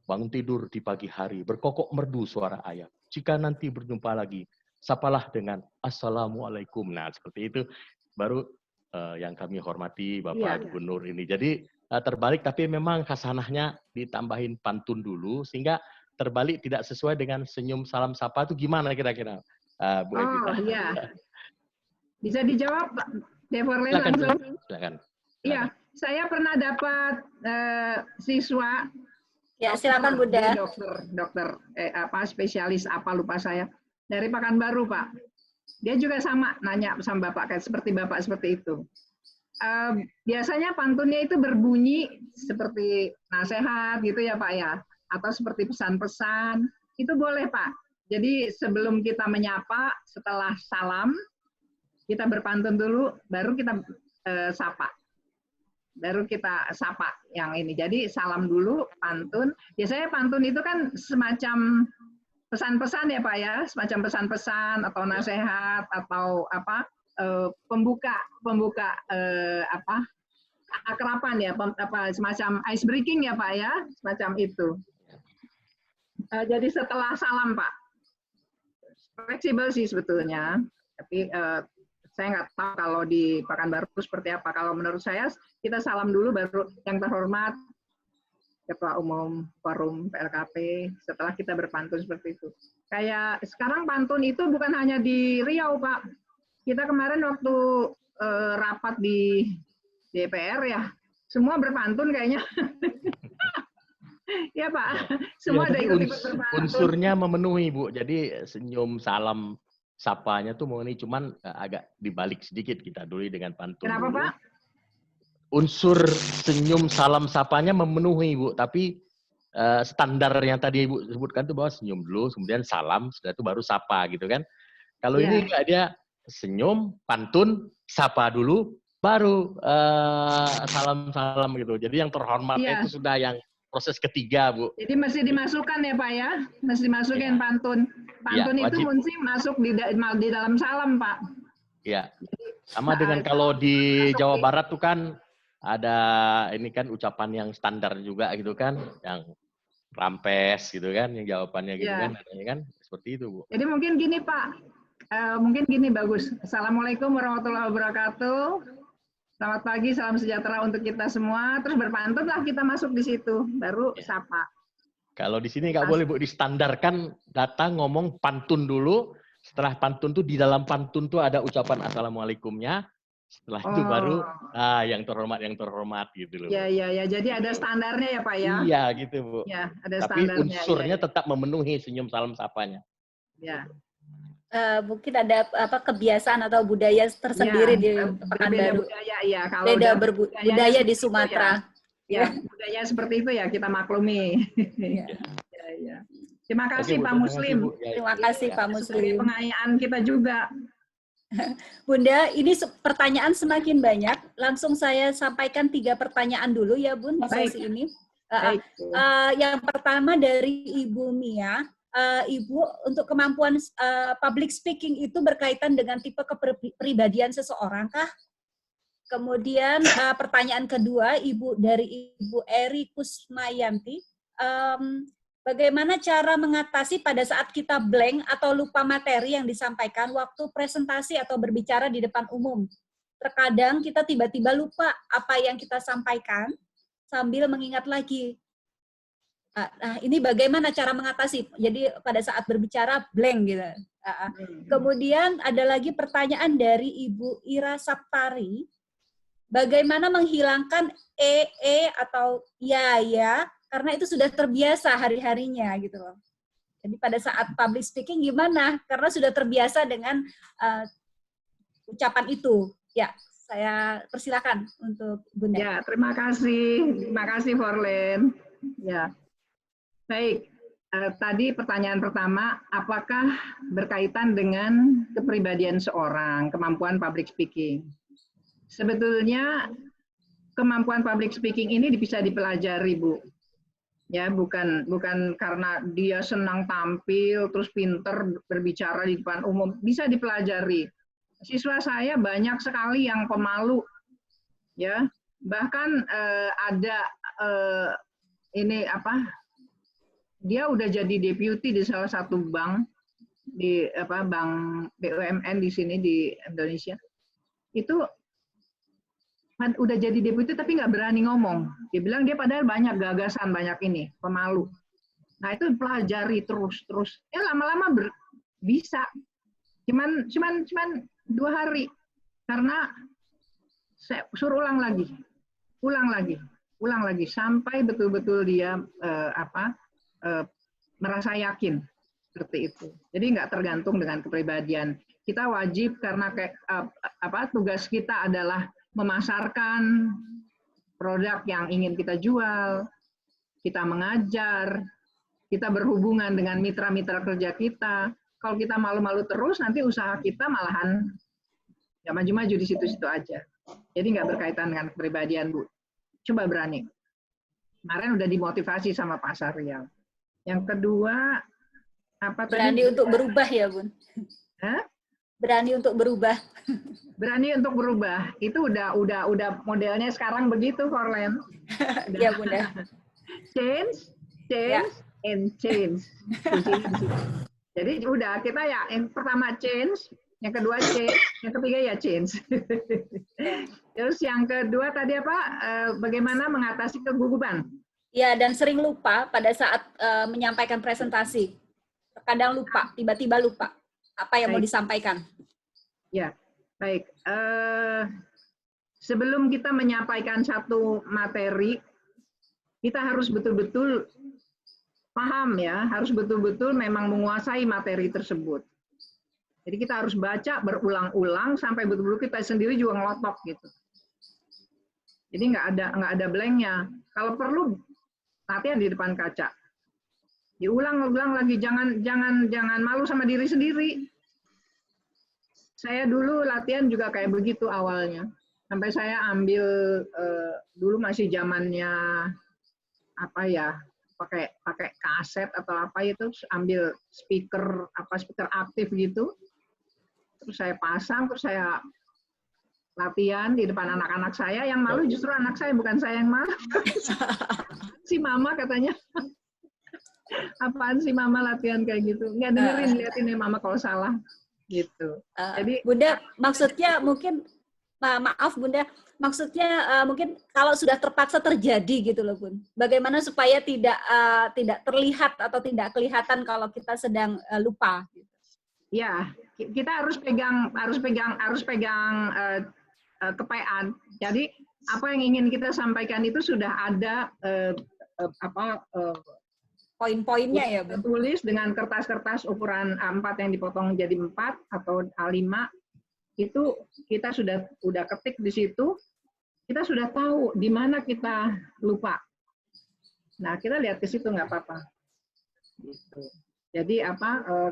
C: bangun tidur di pagi hari, berkokok merdu suara ayam. Jika nanti berjumpa lagi, sapalah dengan Assalamualaikum. Nah, seperti itu baru yang kami hormati Bapak Gubernur ini. Jadi terbalik, tapi memang khasanahnya ditambahin pantun dulu, sehingga terbalik tidak sesuai dengan senyum, salam, sapa itu gimana kira-kira, Bu Evita?
A: Oh iya, bisa dijawab Pak Devorle langsung.
C: Silakan.
A: Iya, saya pernah dapat siswa.
B: Ya, silakan Bunda.
A: Dokter spesialis apa lupa saya dari Pekanbaru Pak. Dia juga sama nanya sama Bapak kayak seperti Bapak seperti itu. Biasanya pantunnya itu berbunyi seperti nasihat gitu ya Pak ya, atau seperti pesan-pesan itu boleh Pak. Jadi sebelum kita menyapa, setelah salam kita berpantun dulu, baru kita sapa. Baru kita sapa yang ini. Jadi salam dulu, pantun. Biasanya pantun itu kan semacam pesan-pesan ya Pak ya, semacam pesan-pesan atau nasihat atau apa pembuka akraban ya, semacam ice breaking ya Pak ya, semacam itu. Jadi setelah salam Pak, fleksibel sih sebetulnya, tapi saya nggak tahu kalau di Pekanbaru seperti apa. Kalau menurut saya, kita salam dulu, baru yang terhormat Ketua Umum Forum PLKP, setelah kita berpantun seperti itu. Kayak sekarang pantun itu bukan hanya di Riau, Pak. Kita kemarin waktu rapat di DPR ya, semua berpantun kayaknya. Ya Pak, semua ada ikut-ikut berpantun.
C: Unsurnya memenuhi Bu, jadi senyum, salam, sapanya tuh mau ini, cuman agak dibalik sedikit kita dulu dengan pantun.
A: Kenapa
C: dulu.
A: Pak?
C: Unsur senyum, salam, sapanya memenuhi Bu, tapi standar yang tadi Ibu sebutkan tuh bahwa senyum dulu, kemudian salam, setelah itu baru sapa gitu kan. Kalau ini enggak, dia senyum, pantun, sapa dulu, baru salam-salam gitu. Jadi yang terhormatnya itu sudah yang proses ketiga, Bu.
A: Jadi mesti dimasukkan ya, Pak ya? Mesti dimasukin pantun. Pantun itu mesti masuk di dalam salam, Pak.
C: Iya. Sama dengan kalau di Jawa Barat tuh kan ada ini kan ucapan yang standar juga gitu kan, yang rampes gitu kan, yang jawabannya gitu kan, adanya kan seperti itu, Bu.
A: Jadi mungkin gini, Pak. Mungkin gini bagus. Assalamualaikum warahmatullahi wabarakatuh. Selamat pagi, salam sejahtera untuk kita semua. Terus berpantunlah kita masuk di situ, baru sapa.
C: Kalau di sini nggak boleh Bu, distandarkan datang ngomong pantun dulu. Setelah pantun tuh di dalam pantun tuh ada ucapan assalamualaikumnya. Setelah itu baru yang terhormat gitu loh.
A: Iya. Jadi ada standarnya ya Pak ya.
C: Iya gitu Bu.
A: Ya, ada
C: tapi
A: standarnya.
C: unsurnya tetap memenuhi senyum salam sapanya.
A: Ya.
B: Mungkin ada kebiasaan atau budaya tersendiri di Pekanbaru.
A: Budaya ya, kalau
B: beda budaya di Sumatera.
A: Ya, budaya seperti itu ya kita maklumi. Ya. Terima kasih Pak Muslim.
B: Terima kasih Pak Muslim.
A: Pengayaan kita juga.
B: Bunda, ini pertanyaan semakin banyak. Langsung saya sampaikan 3 pertanyaan dulu ya Bun di sesi ini. Yang pertama dari Ibu Mia. Ibu, untuk kemampuan public speaking itu berkaitan dengan tipe kepribadian seseorang kah? Kemudian pertanyaan kedua, dari Ibu Eri Kusmayanti, bagaimana cara mengatasi pada saat kita blank atau lupa materi yang disampaikan waktu presentasi atau berbicara di depan umum? Terkadang kita tiba-tiba lupa apa yang kita sampaikan sambil mengingat lagi. Nah, ini bagaimana cara mengatasi? Jadi pada saat berbicara blank gitu. Kemudian ada lagi pertanyaan dari Ibu Ira Saptari. Bagaimana menghilangkan atau ya, karena itu sudah terbiasa hari-harinya gitu loh. Jadi pada saat public speaking gimana? Karena sudah terbiasa dengan ucapan itu. Ya, saya persilakan untuk Bunda.
A: Ya, terima kasih Forlen. Ya, baik. Tadi pertanyaan pertama, apakah berkaitan dengan kepribadian seorang, kemampuan public speaking? Sebetulnya kemampuan public speaking ini bisa dipelajari, Bu. Ya, bukan karena dia senang tampil terus pinter berbicara di depan umum, bisa dipelajari. Siswa saya banyak sekali yang pemalu, ya. Bahkan ada dia udah jadi deputy di salah satu bank bank BUMN di sini di Indonesia. Itu udah jadi deputi tapi nggak berani ngomong. Dia bilang dia padahal banyak gagasan, banyak ini, pemalu. Nah itu pelajari terus. Ya lama-lama bisa. Cuman 2 hari. Karena saya suruh ulang lagi sampai betul-betul dia merasa yakin seperti itu. Jadi nggak tergantung dengan kepribadian. Kita wajib karena tugas kita adalah memasarkan produk yang ingin kita jual, kita mengajar, kita berhubungan dengan mitra-mitra kerja kita. Kalau kita malu-malu terus, nanti usaha kita malahan nggak maju-maju di situ-situ aja. Jadi nggak berkaitan dengan kepribadian, Bu. Coba berani. Kemarin udah dimotivasi sama Pak Saryal. Yang kedua,
B: berani untuk berubah ya, Bun?
A: Hah?
B: Berani untuk berubah.
A: Berani untuk berubah. Itu udah modelnya sekarang begitu, Forlen.
B: Ya, Bunda.
A: Change, and change. Jadi udah kita ya yang pertama change, yang kedua change, yang ketiga ya change. Terus yang kedua tadi apa? Bagaimana mengatasi kegugupan?
B: Ya, dan sering lupa pada saat menyampaikan presentasi. Kadang lupa, tiba-tiba lupa apa yang mau disampaikan.
A: Ya, baik. Sebelum kita menyampaikan satu materi, kita harus betul-betul paham ya, harus betul-betul memang menguasai materi tersebut. Jadi kita harus baca berulang-ulang sampai betul-betul kita sendiri juga ngelotok gitu. Jadi nggak ada blanknya. Kalau perlu latihan di depan kaca. Diulang-ulang lagi, jangan malu sama diri sendiri. Saya dulu latihan juga kayak begitu awalnya. Sampai saya ambil dulu masih zamannya pakai kaset atau apa itu, ambil speaker aktif gitu. Terus saya pasang, terus saya latihan di depan anak-anak saya. Yang malu justru anak saya, bukan saya yang malu. Si mama katanya. Apaan sih mama latihan kayak gitu? Nggak dengerin, liatin ya mama kalau salah. Gitu. Jadi
B: Bunda, maksudnya mungkin maaf Bunda, maksudnya mungkin kalau sudah terpaksa terjadi gitu loh Bun. Bagaimana supaya tidak terlihat atau tidak kelihatan kalau kita sedang lupa?
A: Ya, kita harus pegang kepean. Jadi apa yang ingin kita sampaikan itu sudah ada
B: poin-poinnya ya, Bu.
A: Tulis dengan kertas-kertas ukuran A4 yang dipotong jadi 4 atau A5, itu kita udah ketik di situ, kita sudah tahu di mana kita lupa. Nah, kita lihat ke situ nggak apa-apa. Gitu. Jadi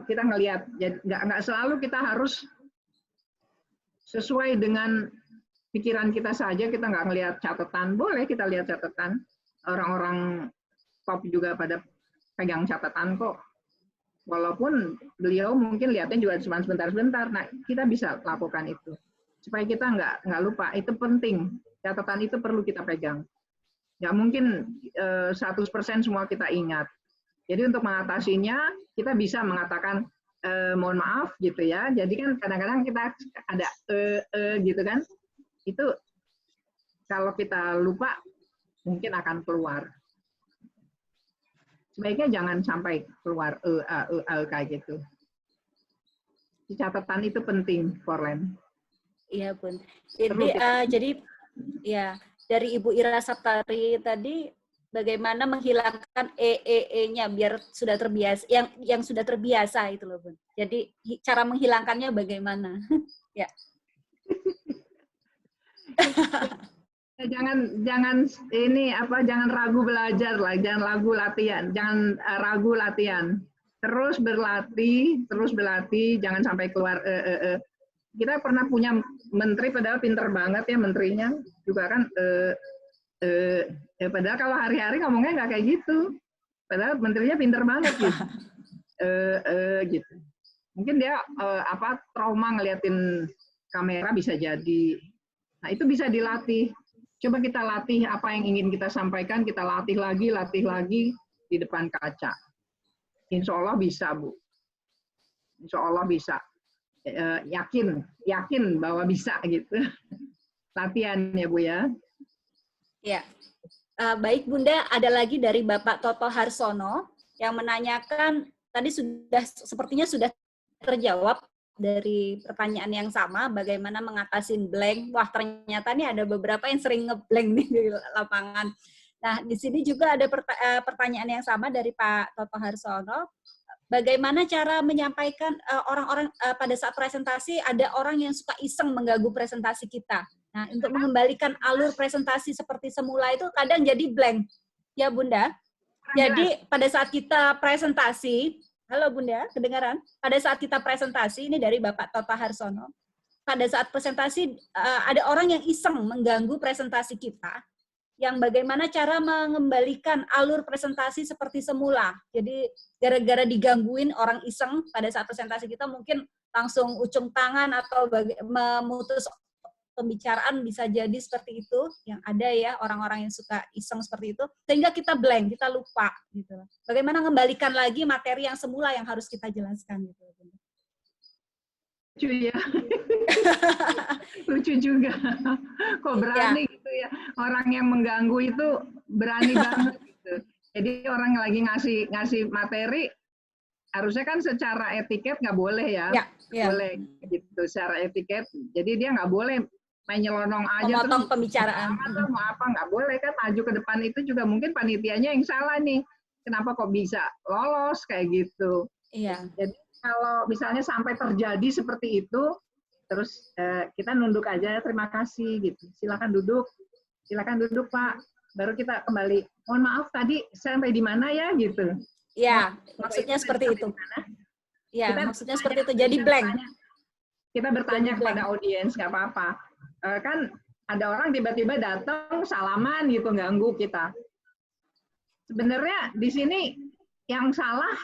A: kita ngelihat, nggak selalu kita harus sesuai dengan pikiran kita saja, kita nggak ngelihat catatan, boleh kita lihat catatan. Orang-orang top juga pada pegang catatan kok. Walaupun beliau mungkin lihatnya juga cuma sebentar-sebentar. Nah, kita bisa lakukan itu. Supaya kita nggak lupa. Itu penting. Catatan itu perlu kita pegang. Nggak mungkin 100% semua kita ingat. Jadi untuk mengatasinya, kita bisa mengatakan, mohon maaf gitu ya. Jadi kan kadang-kadang kita ada gitu kan. Itu kalau kita lupa, mungkin akan keluar. sebaiknya jangan sampai keluar kayak gitu. Catatan itu penting, Forlen.
B: Iya, Bun. Jadi ya dari Ibu Ira Saptari tadi bagaimana menghilangkan nya biar sudah terbiasa, yang sudah terbiasa itu loh, Bun. Jadi cara menghilangkannya bagaimana? Ya.
A: Jangan ini apa, jangan ragu belajar lah, jangan ragu latihan, jangan ragu latihan. Terus berlatih, jangan sampai keluar. Kita pernah punya menteri, padahal pinter banget ya menterinya, juga kan. Padahal kalau hari-hari ngomongnya nggak kayak gitu. Padahal menterinya pinter banget gitu. Gitu. Mungkin dia trauma ngeliatin kamera bisa jadi. Nah itu bisa dilatih. Coba kita latih apa yang ingin kita sampaikan, kita latih lagi di depan kaca. Insya Allah bisa, Bu. Insya Allah bisa. Yakin bahwa bisa gitu. Latihan ya, Bu ya.
B: Ya. Baik Bunda, ada lagi dari Bapak Toto Harsono yang menanyakan, tadi sepertinya sudah terjawab dari pertanyaan yang sama, bagaimana mengatasi blank. Wah, ternyata nih ada beberapa yang sering ngeblank nih di lapangan. Nah, di sini juga ada pertanyaan yang sama dari Pak Toto Harsono. Bagaimana cara menyampaikan orang-orang pada saat presentasi, ada orang yang suka iseng mengganggu presentasi kita. Nah, untuk mengembalikan alur presentasi seperti semula itu kadang jadi blank. Ya, Bunda. Jadi, pada saat kita presentasi, halo Bunda, kedengaran? Pada saat kita presentasi, ini dari Bapak Toto Harsono, pada saat presentasi ada orang yang iseng mengganggu presentasi kita, yang bagaimana cara mengembalikan alur presentasi seperti semula. Jadi gara-gara digangguin orang iseng pada saat presentasi kita mungkin langsung ujung tangan atau memutus pembicaraan, bisa jadi seperti itu, yang ada ya orang-orang yang suka iseng seperti itu, sehingga kita blank, kita lupa gitu. Bagaimana mengembalikan lagi materi yang semula yang harus kita jelaskan gitu.
A: Lucu ya. Lucu juga. Kok berani ya. Gitu ya. Orang yang mengganggu itu berani banget gitu. Jadi orang yang lagi ngasih materi, harusnya kan secara etiket nggak boleh ya. Boleh gitu secara etiket. Jadi dia nggak boleh main nyelonong aja.
B: Memotong pembicaraan.
A: Mau apa, nggak boleh kan, maju ke depan. Itu juga mungkin panitianya yang salah nih. Kenapa kok bisa lolos kayak gitu.
B: Iya.
A: Jadi kalau misalnya sampai terjadi seperti itu, terus kita nunduk aja, terima kasih gitu. Silakan duduk Pak. Baru kita kembali. Mohon maaf tadi sampai di mana ya gitu.
B: Iya, maksudnya seperti itu. Iya, maksudnya seperti itu. Jadi blank.
A: Kita bertanya kepada audiens, nggak apa-apa. Kan ada orang tiba-tiba datang salaman gitu, ganggu kita. Sebenarnya di sini yang salah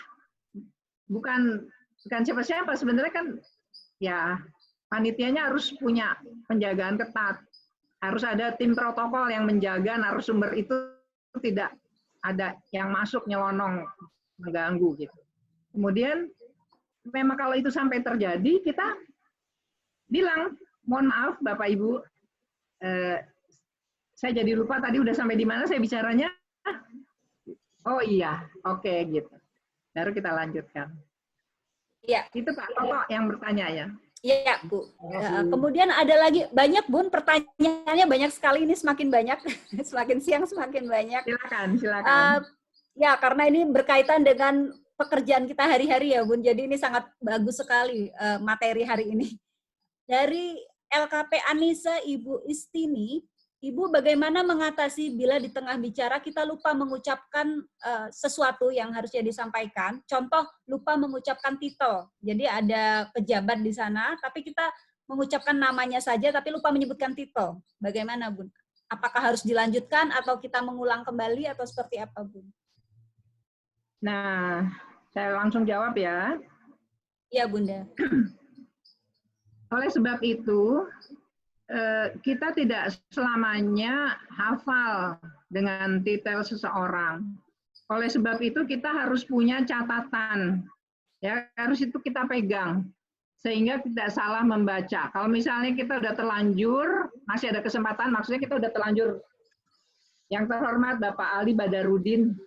A: bukan siapa-siapa, sebenarnya kan ya panitianya harus punya penjagaan ketat, harus ada tim protokol yang menjaga narasumber itu tidak ada yang masuk nyelonong mengganggu gitu. Kemudian memang kalau itu sampai terjadi, kita bilang mohon maaf Bapak Ibu, saya jadi lupa tadi udah sampai di mana saya bicaranya. Oh iya, oke gitu. Baru kita lanjutkan.
B: Iya.
A: Itu Pak Toto yang bertanya ya.
B: Iya, Bu. Kemudian ada lagi, banyak Bun, pertanyaannya banyak sekali, ini semakin banyak, semakin siang semakin banyak.
A: Silakan.
B: Ya, karena ini berkaitan dengan pekerjaan kita hari-hari ya Bun, jadi ini sangat bagus sekali materi hari ini. Dari LKP Anissa, Ibu Istini, Ibu bagaimana mengatasi bila di tengah bicara kita lupa mengucapkan sesuatu yang harusnya disampaikan. Contoh, lupa mengucapkan titel. Jadi ada pejabat di sana, tapi kita mengucapkan namanya saja, tapi lupa menyebutkan titel. Bagaimana, Bun? Apakah harus dilanjutkan atau kita mengulang kembali atau seperti apa, Bun?
A: Nah, saya langsung jawab ya.
B: Iya, Bunda.
A: Oleh sebab itu, kita tidak selamanya hafal dengan titel seseorang. Oleh sebab itu kita harus punya catatan, ya harus itu kita pegang sehingga tidak salah membaca. Kalau misalnya kita udah terlanjur, masih ada kesempatan, maksudnya kita udah terlanjur. Yang terhormat Bapak Ali Badarudin,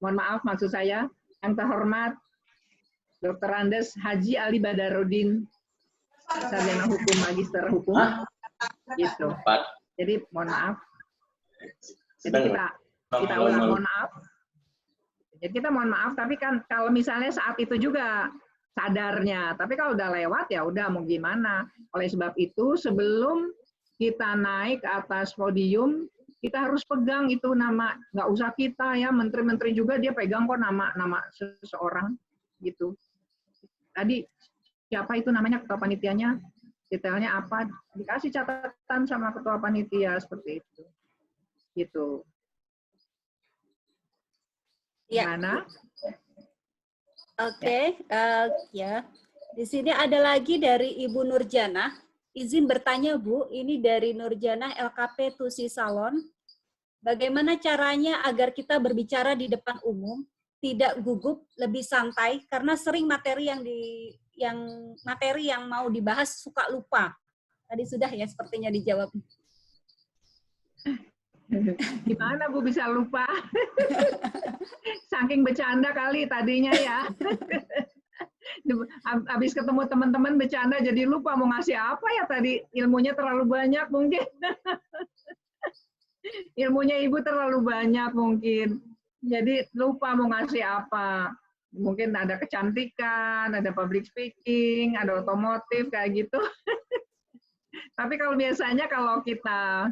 A: mohon maaf maksud saya, yang terhormat Dr. Andes Haji Ali Badarudin, sarjana hukum, magister hukum, gitu. Jadi mohon maaf. Jadi kita ulang mohon maaf. Jadi kita mohon maaf, tapi kan kalau misalnya saat itu juga sadarnya, tapi kalau udah lewat ya udah mau gimana. Oleh sebab itu sebelum kita naik ke atas podium, kita harus pegang itu nama, nggak usah kita ya, menteri-menteri juga dia pegang kok nama seseorang gitu. Tadi siapa itu namanya ketua panitianya, detailnya apa, dikasih catatan sama ketua panitia seperti itu. Gitu. Gimana?
B: Oke, ya. Di sini ada lagi dari Ibu Nurjana. Izin bertanya Bu, ini dari Nurjana LKP Tusi Salon. Bagaimana caranya agar kita berbicara di depan umum tidak gugup, lebih santai karena sering materi yang mau dibahas suka lupa. Tadi sudah ya sepertinya dijawab.
A: Gimana Bu bisa lupa? Saking bercanda kali tadinya ya. Habis ketemu teman-teman bercanda jadi lupa mau ngasih apa ya tadi, ilmunya terlalu banyak mungkin. Ilmunya Ibu terlalu banyak mungkin. Jadi lupa mau ngasih apa. Mungkin ada kecantikan, ada public speaking, ada otomotif kayak gitu. Tapi kalau biasanya kalau kita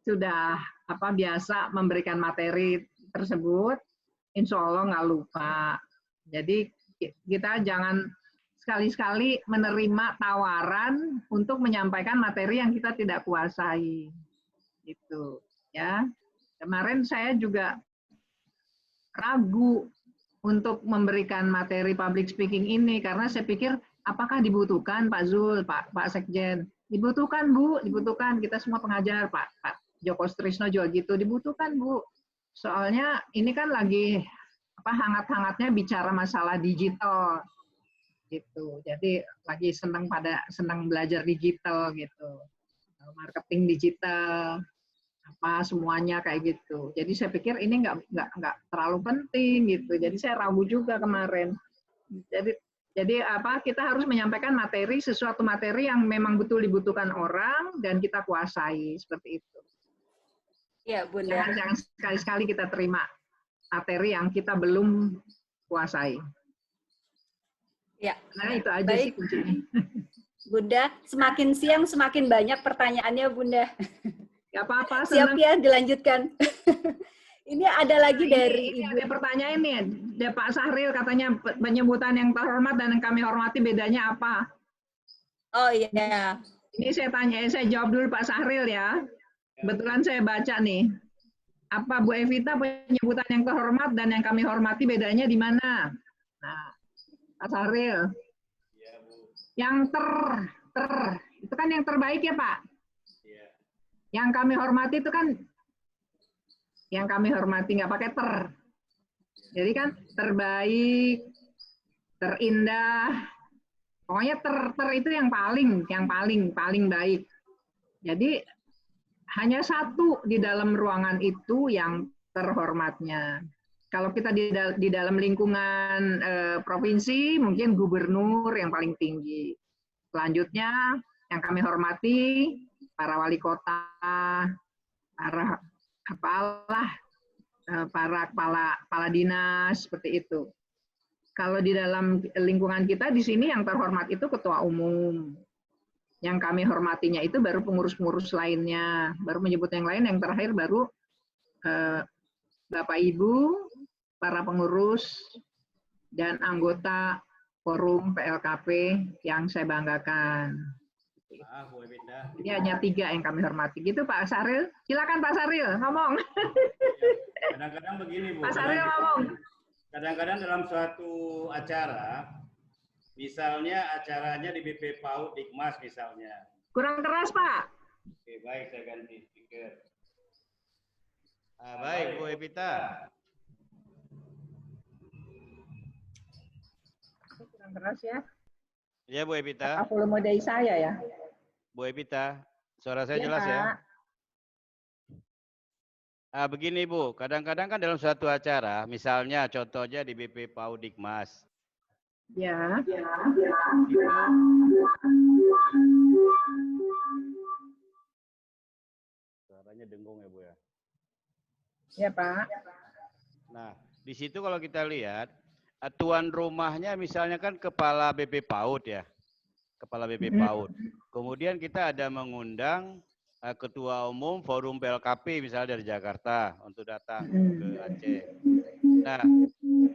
A: sudah biasa memberikan materi tersebut, insya Allah nggak lupa. Jadi kita jangan sekali-sekali menerima tawaran untuk menyampaikan materi yang kita tidak kuasai. Gitu ya. Kemarin saya juga ragu untuk memberikan materi public speaking ini karena saya pikir apakah dibutuhkan Pak Zul, Pak Sekjen? Dibutuhkan Bu, dibutuhkan, kita semua pengajar, Pak Joko Strisno juga gitu, dibutuhkan Bu. Soalnya ini kan lagi hangat-hangatnya bicara masalah digital gitu. Jadi lagi senang belajar digital gitu. Marketing digital semuanya kayak gitu. Jadi saya pikir ini nggak terlalu penting gitu. Jadi saya ragu juga kemarin. Jadi kita harus menyampaikan sesuatu materi yang memang betul dibutuhkan orang dan kita kuasai seperti itu.
B: Ya, Bunda.
A: Jangan sekali-sekali kita terima materi yang kita belum kuasai.
B: Ya.
A: Nah, itu aja sih kuncinya.
B: Bunda, semakin siang semakin banyak pertanyaannya, Bunda.
A: Gak apa-apa,
B: siap ya, dilanjutkan. Ini ada lagi dari
A: ini ada pertanyaan nih, ada Pak Sahril katanya penyebutan yang terhormat dan yang kami hormati bedanya apa?
B: Oh iya.
A: Ini saya jawab dulu Pak Sahril ya. Kebetulan saya baca nih. Apa Bu Evita penyebutan yang terhormat dan yang kami hormati bedanya di mana? Nah, Pak Sahril. Yang itu kan yang terbaik ya Pak? Yang kami hormati itu kan yang kami hormati nggak pakai ter. Jadi kan terbaik, terindah, pokoknya ter itu yang paling baik. Jadi hanya satu di dalam ruangan itu yang terhormatnya. Kalau kita di dalam lingkungan provinsi, mungkin gubernur yang paling tinggi. Selanjutnya yang kami hormati para wali kota, para kepala dinas seperti itu. Kalau di dalam lingkungan kita di sini yang terhormat itu ketua umum. Yang kami hormatinya itu baru pengurus-pengurus lainnya, baru menyebut yang lain, yang terakhir baru Bapak Ibu, para pengurus dan anggota forum PLKP yang saya banggakan. Ini hanya 3 yang kami hormati. Gitu Pak Sahril. Silakan Pak Sahril ngomong.
D: Kadang-kadang begini Bu.
A: Pak Sahril ngomong.
D: Kadang-kadang dalam suatu acara, misalnya acaranya di BP PAUD Dikmas misalnya.
A: Kurang keras Pak.
D: Oke, baik saya ganti speaker. Baik Bu Evita.
A: Kurang keras ya.
D: Iya Bu Evita.
A: Apa volume dari saya ya?
D: Bu Evita, suara saya jelas ya? Begini Bu, kadang-kadang kan dalam suatu acara, misalnya contohnya di BP PAUD Dikmas,
A: Ya.
D: itu suaranya dengung ya Bu ya.
A: Ya Pak.
D: Nah, di situ kalau kita lihat, tuan rumahnya misalnya kan kepala BP PAUD ya, kepala BP PAUD. Kemudian kita ada mengundang ketua umum forum PLKP misalnya dari Jakarta untuk datang ke Aceh. Nah,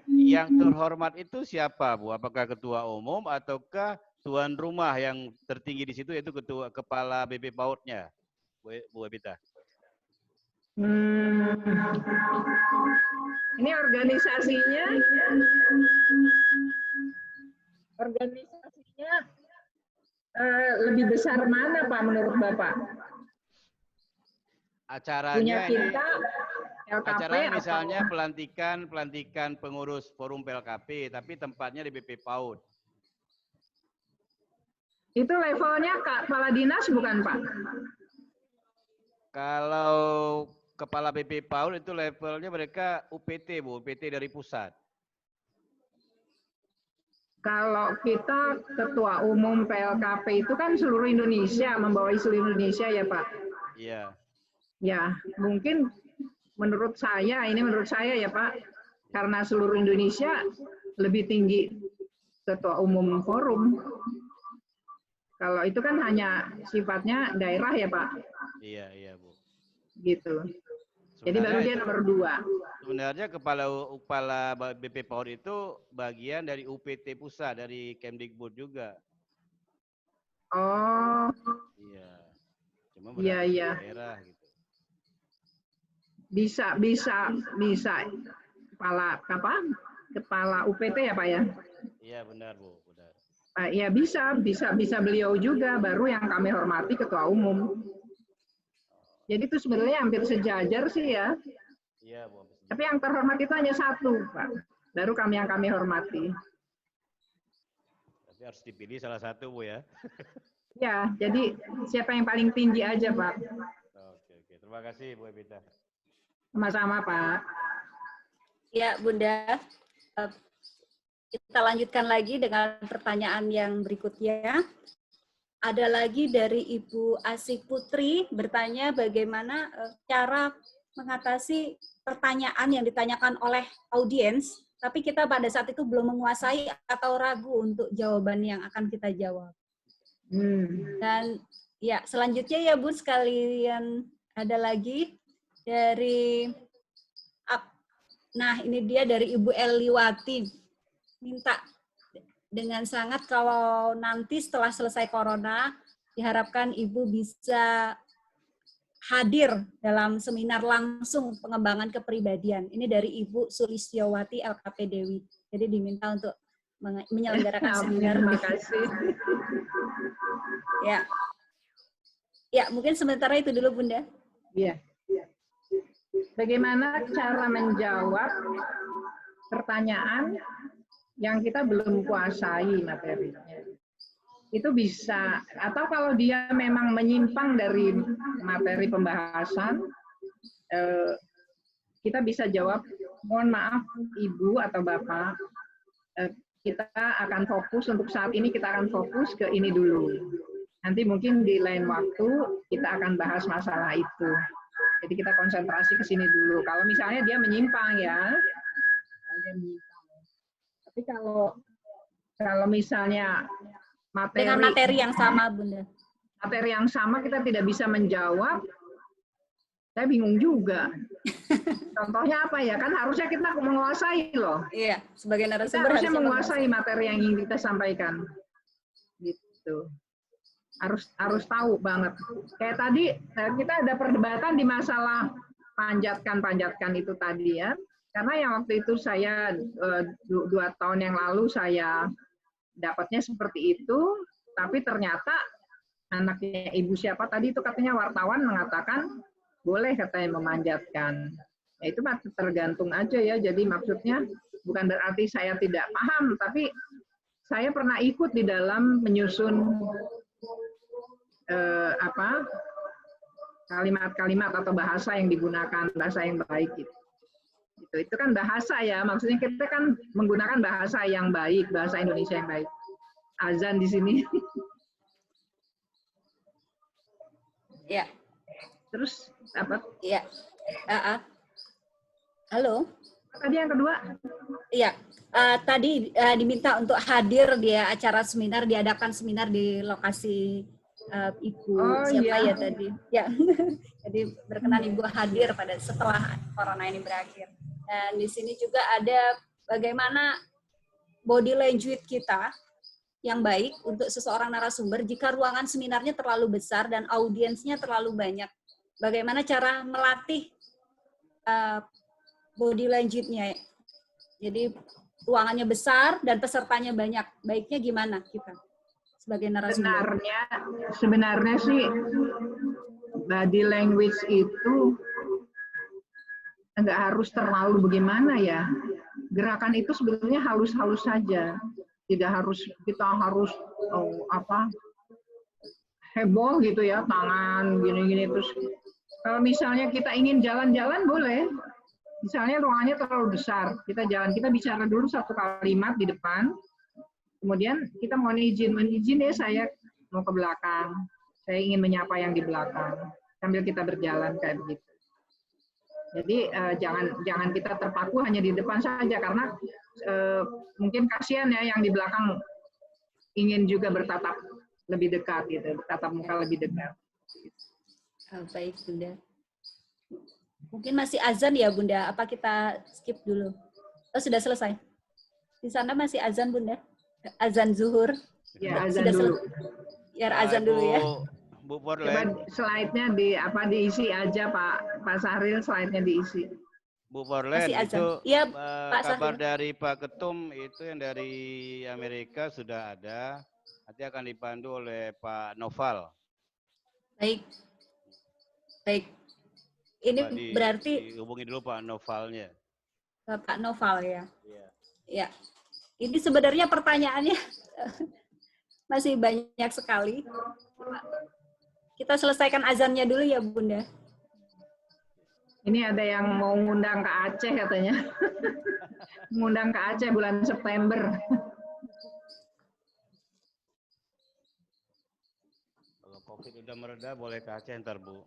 D: yang terhormat itu siapa Bu? Apakah ketua umum ataukah tuan rumah yang tertinggi di situ yaitu kepala BP PAUD-nya, Bu Evita?
A: Ini organisasinya lebih besar mana Pak menurut Bapak?
D: Acaranya
A: Punya kita, LKP
D: acaranya
A: atau
D: misalnya pelantikan pengurus forum PLKP, tapi tempatnya di BP PAUD.
A: itu levelnya kepala dinas bukan Pak?
D: Kalau kepala BP PAUD itu levelnya mereka UPT Bu, UPT dari pusat.
A: Kalau kita ketua umum PLKP itu kan seluruh Indonesia, membawahi seluruh Indonesia ya Pak?
D: Iya.
A: Ya, mungkin menurut saya ya Pak, karena seluruh Indonesia lebih tinggi ketua umum forum. Kalau itu kan hanya sifatnya daerah ya Pak?
D: Iya Bu.
A: Gitu. Jadi baru dia nomor 2.
D: Sebenarnya kepala BP PAUD itu bagian dari UPT pusat, dari Kemdikbud juga.
A: Oh.
D: Iya. Cuma berada di daerah gitu.
A: Bisa kepala UPT ya Pak ya?
D: Iya benar Bu, benar.
A: Ya bisa beliau juga, baru yang kami hormati ketua umum. Jadi itu sebenarnya hampir sejajar sih ya.
D: Iya Bu.
A: Tapi yang terhormat itu hanya 1 Pak, baru yang kami hormati.
D: Tapi harus dipilih salah satu Bu ya.
A: Ya, jadi siapa yang paling tinggi aja Pak.
D: Oke. Terima kasih Bu Evita.
A: Sama-sama Pak.
B: Ya Bunda, kita lanjutkan lagi dengan pertanyaan yang berikutnya. Ada lagi dari Ibu Asih Putri bertanya bagaimana cara mengatasi pertanyaan yang ditanyakan oleh audiens, tapi kita pada saat itu belum menguasai atau ragu untuk jawaban yang akan kita jawab. Dan ya selanjutnya ya Bu sekalian ada lagi dari, nah ini dia dari Ibu Eliwati, minta dengan sangat kalau nanti setelah selesai corona, diharapkan Ibu bisa hadir dalam seminar langsung pengembangan kepribadian. Ini dari Ibu Sulistyowati LKP Dewi. Jadi diminta untuk menyelenggarakan seminar.
A: Terima kasih.
B: Ya, mungkin sementara itu dulu Bunda.
A: Iya. Bagaimana cara menjawab pertanyaan yang kita belum kuasai materinya? Itu bisa, atau kalau dia memang menyimpang dari materi pembahasan, kita bisa jawab, mohon maaf Ibu atau Bapak, kita akan fokus untuk saat ini, kita akan fokus ke ini dulu. Nanti mungkin di lain waktu kita akan bahas masalah itu. Jadi kita konsentrasi ke sini dulu. Kalau misalnya dia menyimpang ya, tapi kalau misalnya
B: dengan materi yang sama Bunda,
A: materi yang sama kita tidak bisa menjawab, saya bingung juga. Contohnya apa ya? Kan harusnya kita menguasai loh.
B: Iya, sebagai
A: Kita
B: narasumber
A: harusnya menguasai materi yang ingin kita sampaikan. Gitu. Harus tahu banget. Kayak tadi kita ada perdebatan di masalah panjatkan itu tadi ya. Karena yang waktu itu saya 2 tahun yang lalu saya dapatnya seperti itu, tapi ternyata anaknya ibu siapa tadi itu katanya wartawan mengatakan boleh katanya memanjatkan. Ya, itu tergantung aja ya. Jadi maksudnya bukan berarti saya tidak paham, tapi saya pernah ikut di dalam menyusun kalimat-kalimat atau bahasa yang digunakan, bahasa yang baik gitu. Itu kan bahasa ya, maksudnya kita kan menggunakan bahasa yang baik, bahasa Indonesia yang baik. Azan di sini.
B: Ya.
A: Terus apa?
B: Ya. Halo.
A: Tadi yang kedua?
B: Iya. Tadi diminta untuk hadir di acara seminar, diadakan seminar di lokasi Ibu siapa ya tadi? Ya. Jadi berkenan Ibu hadir pada setelah corona ini berakhir. Dan di sini juga ada bagaimana body language kita yang baik untuk seseorang narasumber jika ruangan seminarnya terlalu besar dan audiensnya terlalu banyak. Bagaimana cara melatih body language-nya? Jadi ruangannya besar dan pesertanya banyak. Baiknya gimana kita sebagai narasumber?
A: Sebenarnya sih body language itu enggak harus terlalu bagaimana ya. Gerakan itu sebenarnya halus-halus saja. Tidak harus kita harus heboh gitu ya, tangan gini-gini terus. Kalau misalnya kita ingin jalan-jalan boleh. Misalnya ruangannya terlalu besar, kita bicara dulu satu kalimat di depan, kemudian kita mohon izin ya saya mau ke belakang, saya ingin menyapa yang di belakang, sambil kita berjalan kayak begitu. Jadi jangan kita terpaku hanya di depan saja, karena mungkin kasihan ya yang di belakang ingin juga bertatap lebih dekat gitu, bertatap muka lebih dekat.
B: Baik Bunda. Mungkin masih azan ya Bunda, apa kita skip dulu? Oh sudah selesai. Di sana masih azan Bunda? Azan zuhur?
A: Ya azan dulu.
B: Biar azan dulu ya.
D: Bu Porlen.
A: Coba slide-nya diisi aja Pak Sahril, slide-nya diisi.
D: Bu Porlen, itu
B: ya,
D: kabar dari Pak Ketum itu yang dari Amerika sudah ada. Nanti akan dipandu oleh Pak Noval.
B: Baik. Ini berarti
D: dihubungi dulu Pak Novalnya.
B: Pak Noval ya.
D: Iya.
B: Ya. Ini sebenarnya pertanyaannya masih banyak sekali. Kita selesaikan azannya dulu ya Bunda.
A: Ini ada yang mau ngundang ke Aceh katanya. Ngundang ke Aceh bulan September.
D: Kalau COVID udah mereda boleh ke Aceh ntar Bu.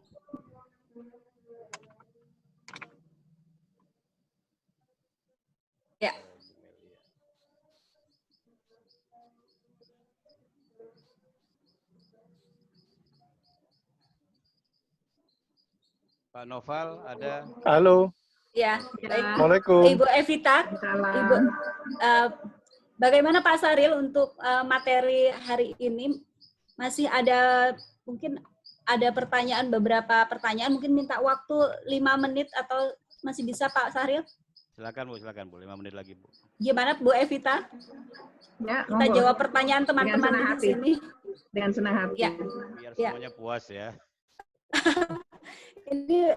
B: Ya.
D: Pak Noval ada?
E: Halo.
B: Ya, baik.
E: Assalamualaikum.
B: Ibu Evita, Ibu, bagaimana Pak Sahril untuk materi hari ini? Masih ada mungkin ada beberapa pertanyaan, mungkin minta waktu 5 menit atau masih bisa Pak Sahril?
D: Silakan Bu, 5 menit lagi Bu.
B: Gimana Bu Evita?
A: Ya,
B: kita jawab pertanyaan teman-teman di sini.
A: Dengan senang hati.
B: Ya.
D: Biar semuanya puas ya.
B: Ini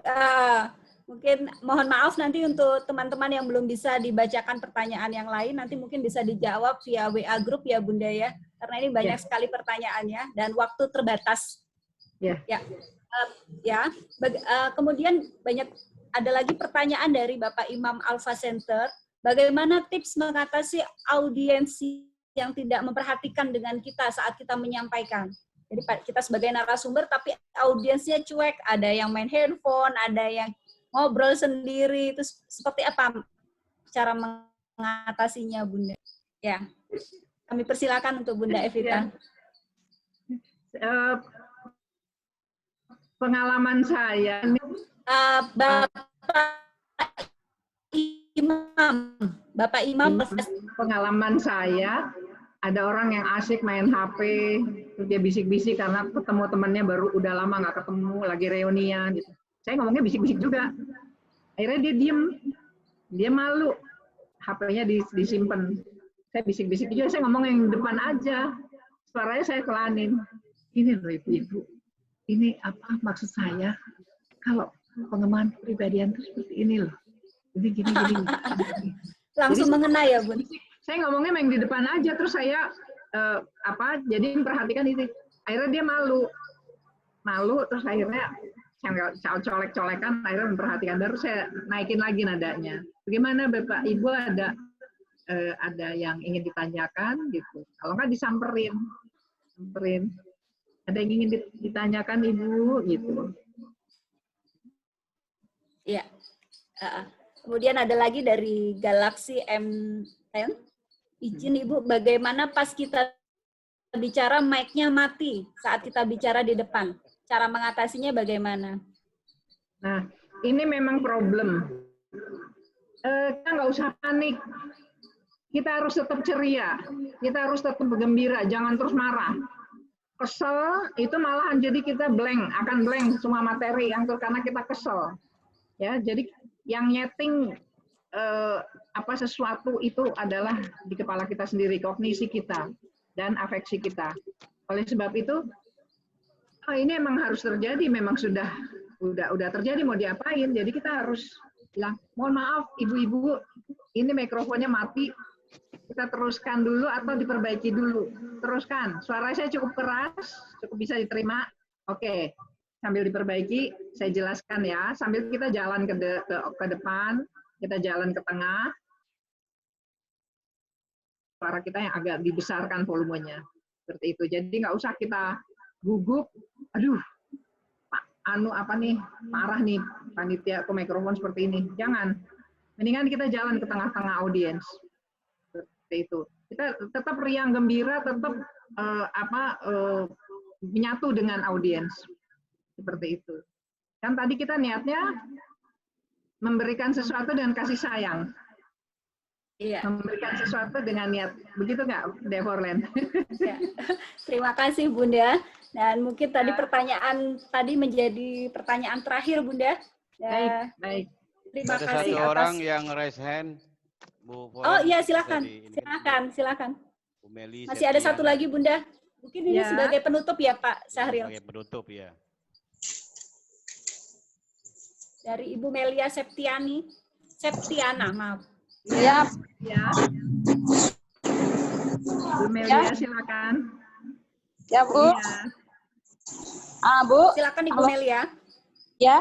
B: mungkin mohon maaf nanti untuk teman-teman yang belum bisa dibacakan pertanyaan yang lain, nanti mungkin bisa dijawab via WA Group ya Bunda ya, karena ini banyak sekali pertanyaannya dan waktu terbatas. Kemudian ada lagi pertanyaan dari Bapak Imam Alpha Center, bagaimana tips mengatasi audiensi yang tidak memperhatikan dengan kita saat kita menyampaikan? Jadi kita sebagai narasumber tapi audiensnya cuek, ada yang main handphone, ada yang ngobrol sendiri, itu seperti apa cara mengatasinya Bunda? Ya, kami persilakan untuk Bunda Evita.
A: Pengalaman saya,
B: Bapak Imam.
A: Pengalaman saya, ada orang yang asik main HP, terus dia bisik-bisik karena ketemu temannya baru udah lama nggak ketemu, lagi reunian gitu. Saya ngomongnya bisik-bisik juga. Akhirnya dia diem, dia malu, HP-nya disimpan. Saya bisik-bisik juga, saya ngomong yang depan aja. Suaranya saya kelanin. Ini loh ibu-ibu, ini apa maksud saya? Kalau pengembangan kepribadian itu seperti ini loh. Ini gini.
B: Langsung mengena ya Bun?
A: Saya ngomongnya yang di depan aja, terus saya jadi memperhatikan itu. Akhirnya dia malu, terus akhirnya colek-colekan, akhirnya memperhatikan. Baru saya naikin lagi nadanya. Bagaimana Bapak Ibu ada yang ingin ditanyakan gitu. Kalau nggak disamperin. Ada yang ingin ditanyakan Ibu gitu.
B: Iya. Kemudian ada lagi dari Galaxy M10. Izin Ibu, bagaimana pas kita bicara mic-nya mati saat kita bicara di depan? Cara mengatasinya bagaimana?
A: Nah, ini memang problem. Kita nggak usah panik. Kita harus tetap ceria. Kita harus tetap gembira. Jangan terus marah. Kesel itu malahan jadi kita akan blank semua materi yang karena kita kesel. Ya, jadi yang nyeting sesuatu itu adalah di kepala kita sendiri, kognisi kita dan afeksi kita. Oleh sebab itu, ini emang harus terjadi, memang sudah terjadi, mau diapain? Jadi kita harus bilang, mohon maaf ibu-ibu, ini mikrofonnya mati, kita teruskan dulu atau diperbaiki dulu. Teruskan, suara saya cukup keras, cukup bisa diterima. Oke, sambil diperbaiki, saya jelaskan ya, sambil kita jalan ke depan, kita jalan ke tengah, suara kita yang agak dibesarkan volumenya. Seperti itu. Jadi nggak usah kita gugup, aduh, marah nih, panitia ke mikrofon seperti ini. Jangan. Mendingan kita jalan ke tengah-tengah audiens. Seperti itu. Kita tetap riang gembira, tetap menyatu dengan audiens. Seperti itu. Kan tadi kita niatnya memberikan sesuatu dengan kasih sayang.
B: Iya.
A: Memberikan sesuatu dengan niat. Begitu nggak, Devorlen?
B: Ya. Terima kasih, Bunda. Dan mungkin tadi pertanyaan tadi menjadi pertanyaan terakhir, Bunda. Ya.
A: Baik.
B: Terima
D: Ada
B: kasih
D: satu
B: atas...
D: orang yang raise hand, Bu Volen.
B: Oh iya, silakan.
D: Bu Meli
B: Masih ada satu lagi, Bunda. Mungkin ini sebagai penutup ya, Pak Syahril.
D: Sebagai penutup ya.
B: Dari Ibu Melia Septiana, maaf.
A: Ya. Bu Melia, silakan.
E: Ya, Bu.
A: Ya.
E: Bu.
B: Silakan Ibu Melia.
E: Ya.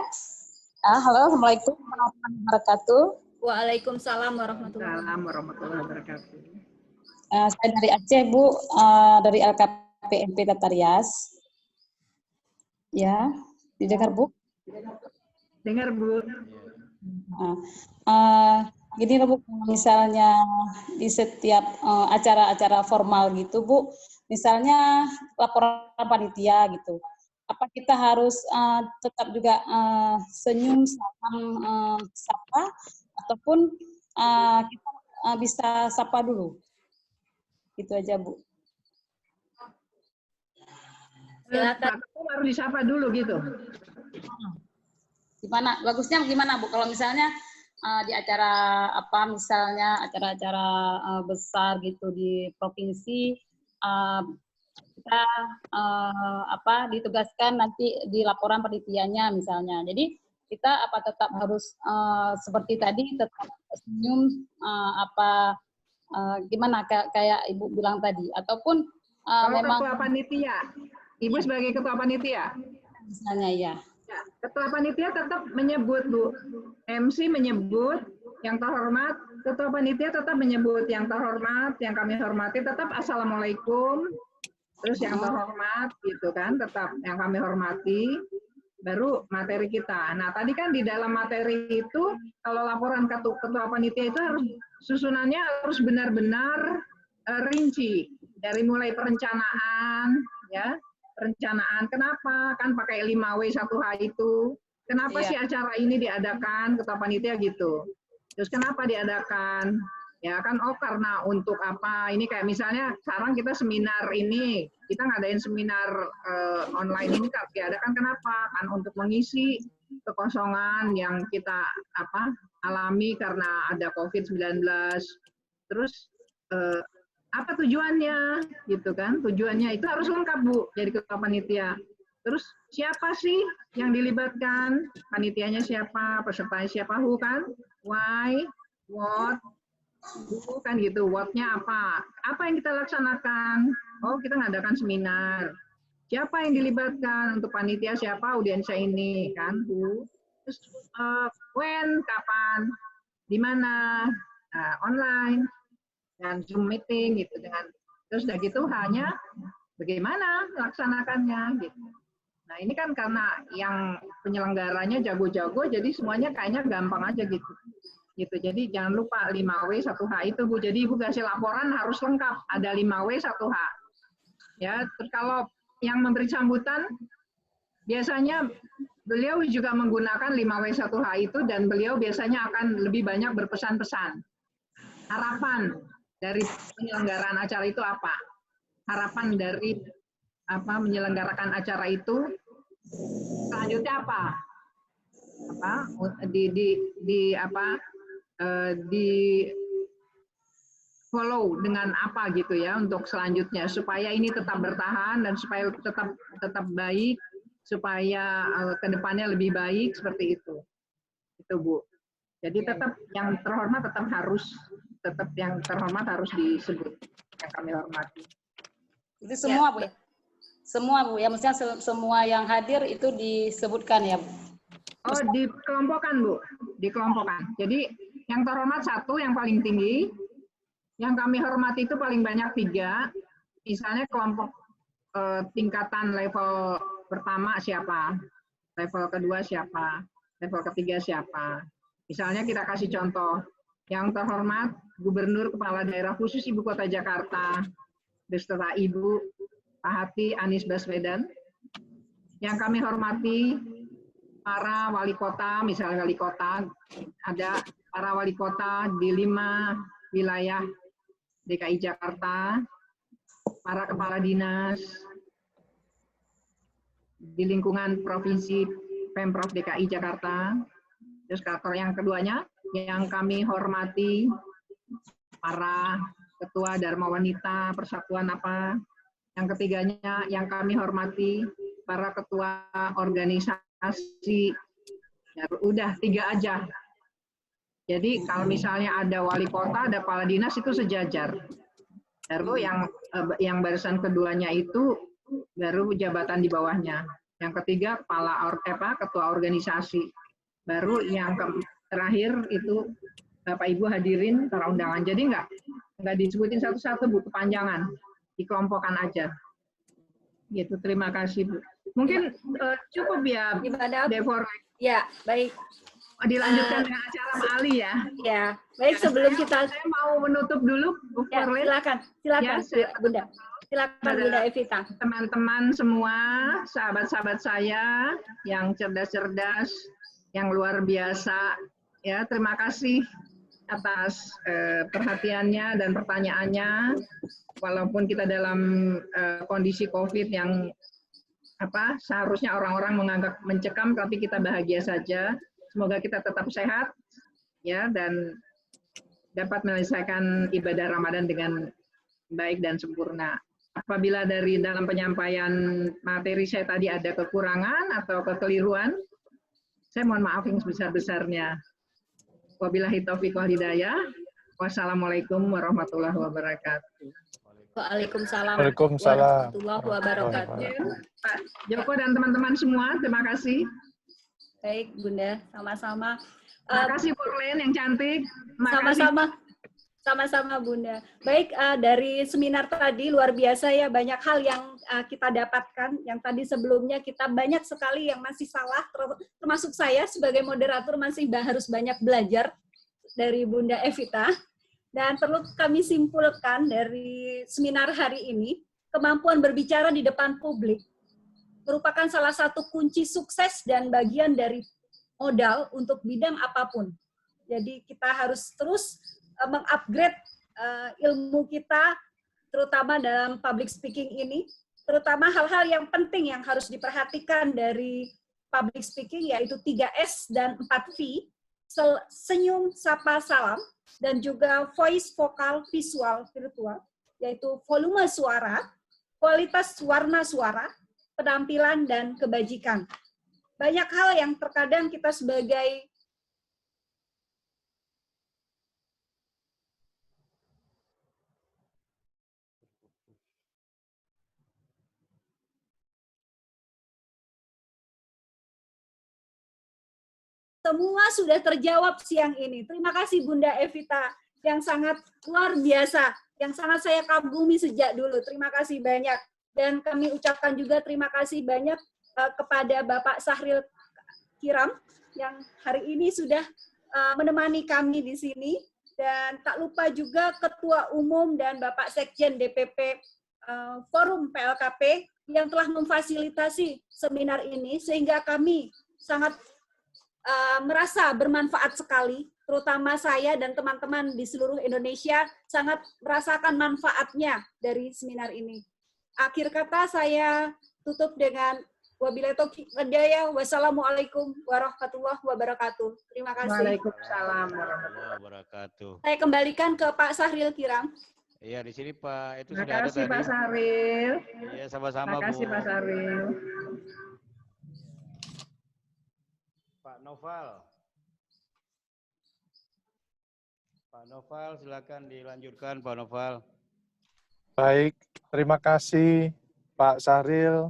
E: Halo, Assalamualaikum warahmatullahi wabarakatuh.
B: Waalaikumsalam warahmatullahi
A: wabarakatuh.
E: Saya dari Aceh, Bu, dari LKPMP Tata Rias. Ya, didengar, Bu?
A: Dengar, Bu.
E: Gini loh, Bu, misalnya di setiap acara-acara formal gitu, Bu, misalnya laporan panitia gitu, apa kita harus tetap juga senyum, salam, sapa, ataupun kita bisa sapa dulu? Itu aja, Bu.
A: Silakan. Baru disapa dulu gitu.
E: Gimana? Bagusnya gimana, Bu? Kalau misalnya di acara misalnya acara-acara besar gitu di provinsi, kita ditugaskan nanti di laporan panitianya misalnya. Jadi kita tetap harus seperti tadi, tetap senyum, gimana kayak Ibu bilang tadi, ataupun memang
A: ketua panitia, Ibu sebagai ketua panitia
E: misalnya ya.
A: Ya, ketua panitia tetap menyebut, Bu. MC menyebut yang terhormat, ketua panitia tetap menyebut yang terhormat, yang kami hormati, tetap assalamualaikum, terus yang terhormat gitu kan, tetap yang kami hormati, baru materi kita. Nah, tadi kan di dalam materi itu, kalau laporan ketua panitia itu harus susunannya harus benar-benar rinci, dari mulai perencanaan, ya. Perencanaan, kenapa? Kan pakai 5W1H itu. Kenapa sih acara ini diadakan, ketua panitia gitu. Terus kenapa diadakan? Ya kan, karena untuk apa? Ini kayak misalnya sekarang kita seminar ini, kita ngadain seminar online ini diadakan kenapa? Kan untuk mengisi kekosongan yang kita alami karena ada COVID-19. Terus apa tujuannya gitu kan, tujuannya itu harus lengkap, Bu, jadi ketua panitia. Terus siapa sih yang dilibatkan, panitianya siapa, pesertanya siapa, who kan, why, what, who kan gitu, what-nya apa yang kita laksanakan. Oh, kita ngadakan seminar. Siapa yang dilibatkan untuk panitia, siapa audiensnya ini kan, Bu. Terus when, kapan, di mana, online, dan Zoom meeting gitu dengan terus udah gitu hanya bagaimana melaksanakannya gitu. Nah ini kan karena yang penyelenggaranya jago-jago, jadi semuanya kayaknya gampang aja gitu. Jadi jangan lupa 5W 1H itu Bu. Jadi Ibu kasih laporan harus lengkap, ada 5W 1H. Ya, terus kalau yang memberi sambutan biasanya beliau juga menggunakan 5W 1H itu dan beliau biasanya akan lebih banyak berpesan-pesan. Harapan dari penyelenggaraan acara itu apa? Harapan dari menyelenggarakan acara itu selanjutnya apa di follow dengan apa gitu ya untuk selanjutnya supaya ini tetap bertahan dan supaya tetap baik, supaya kedepannya lebih baik seperti itu Bu. Jadi tetap yang terhormat harus disebut yang kami hormati.
E: Itu semua Bu ya? Semua Bu ya, maksudnya semua yang hadir itu disebutkan ya Bu?
A: Oh, dikelompokkan Bu, dikelompokkan. Jadi yang terhormat 1 yang paling tinggi, yang kami hormati itu paling banyak 3. Misalnya kelompok tingkatan level pertama siapa, level kedua siapa, level ketiga siapa. Misalnya kita kasih contoh, yang terhormat Gubernur Kepala Daerah Khusus Ibu Kota Jakarta, beserta Ibu Pak Hati Anies Baswedan. Yang kami hormati para wali kota, misalnya wali kota, ada para wali kota di 5 wilayah DKI Jakarta, para kepala dinas di lingkungan Provinsi Pemprov DKI Jakarta. Terus yang keduanya, yang kami hormati para ketua Dharma Wanita, Persatuan apa. Yang ketiganya, yang kami hormati para ketua organisasi. Ya, udah 3 aja. Jadi kalau misalnya ada wali kota, ada kepala dinas itu sejajar. Baru yang barisan keduanya itu baru jabatan di bawahnya. Yang ketiga ketua organisasi. Baru yang terakhir itu Bapak Ibu hadirin para undangan. Jadi nggak disebutin satu-satu Bu, kepanjangan. Dikelompokkan aja. Gitu, terima kasih Bu. Mungkin cukup ya, Devor.
B: Ya, baik.
A: Dilanjutkan dengan acara Pak Ali ya.
B: Ya, baik sebelum kita.
A: Saya mau menutup dulu, Bu Forlin.
B: Silakan, Bunda. Silakan Bunda Evita.
A: Teman-teman semua, sahabat-sahabat saya yang cerdas-cerdas, yang luar biasa, ya terima kasih atas perhatiannya dan pertanyaannya. Walaupun kita dalam kondisi COVID yang seharusnya orang-orang menganggap mencekam, tapi kita bahagia saja. Semoga kita tetap sehat, ya, dan dapat menyelesaikan ibadah Ramadan dengan baik dan sempurna. Apabila dari dalam penyampaian materi saya tadi ada kekurangan atau kekeliruan, saya mohon maaf yang sebesar-besarnya. Wabillahi taufiq wal hidayah. Wassalamualaikum warahmatullahi wabarakatuh.
B: Waalaikumsalam
F: warahmatullahi
B: wabarakatuh.
A: Pak Joko dan teman-teman semua, terima kasih.
B: Baik, Bunda, sama-sama.
A: Terima kasih Forlin yang cantik.
B: Sama-sama Bunda. Baik, dari seminar tadi luar biasa ya, banyak hal yang kita dapatkan. Yang tadi sebelumnya kita banyak sekali yang masih salah, termasuk saya sebagai moderator masih harus banyak belajar dari Bunda Evita. Dan perlu kami simpulkan dari seminar hari ini, kemampuan berbicara di depan publik merupakan salah satu kunci sukses dan bagian dari modal untuk bidang apapun. Jadi kita harus terus mengupgrade ilmu kita, terutama dalam public speaking ini, terutama hal-hal yang penting yang harus diperhatikan dari public speaking, yaitu 3S dan 4V, senyum, sapa, salam, dan juga voice, vokal, visual, virtual, yaitu volume suara, kualitas warna suara, penampilan, dan kebajikan. Banyak hal yang terkadang kita sebagai semua sudah terjawab siang ini. Terima kasih Bunda Evita yang sangat luar biasa, yang sangat saya kagumi sejak dulu. Terima kasih banyak. Dan kami ucapkan juga terima kasih banyak kepada Bapak Sahril Kiram yang hari ini sudah menemani kami di sini. Dan tak lupa juga Ketua Umum dan Bapak Sekjen DPP Forum PLKP yang telah memfasilitasi seminar ini, sehingga kami sangat merasa bermanfaat sekali, terutama saya dan teman-teman di seluruh Indonesia sangat merasakan manfaatnya dari seminar ini. Akhir kata saya tutup dengan wabillahi taufiq wal hidayah. Wassalamualaikum warahmatullahi wabarakatuh. Terima kasih.
A: Waalaikumsalam warahmatullahi
D: wabarakatuh.
B: Saya kembalikan ke Pak Sahril Kiram.
D: Iya, di sini Pak. Itu
A: Terima
D: sudah ada
A: kasih
D: tadi.
A: Pak Sahril.
D: Iya, sama-sama
A: Terima kasih
D: Bu.
A: Pak Sahril.
D: Pak Noval. Pak Noval, silakan dilanjutkan Pak Noval.
F: Baik, terima kasih Pak Sahril,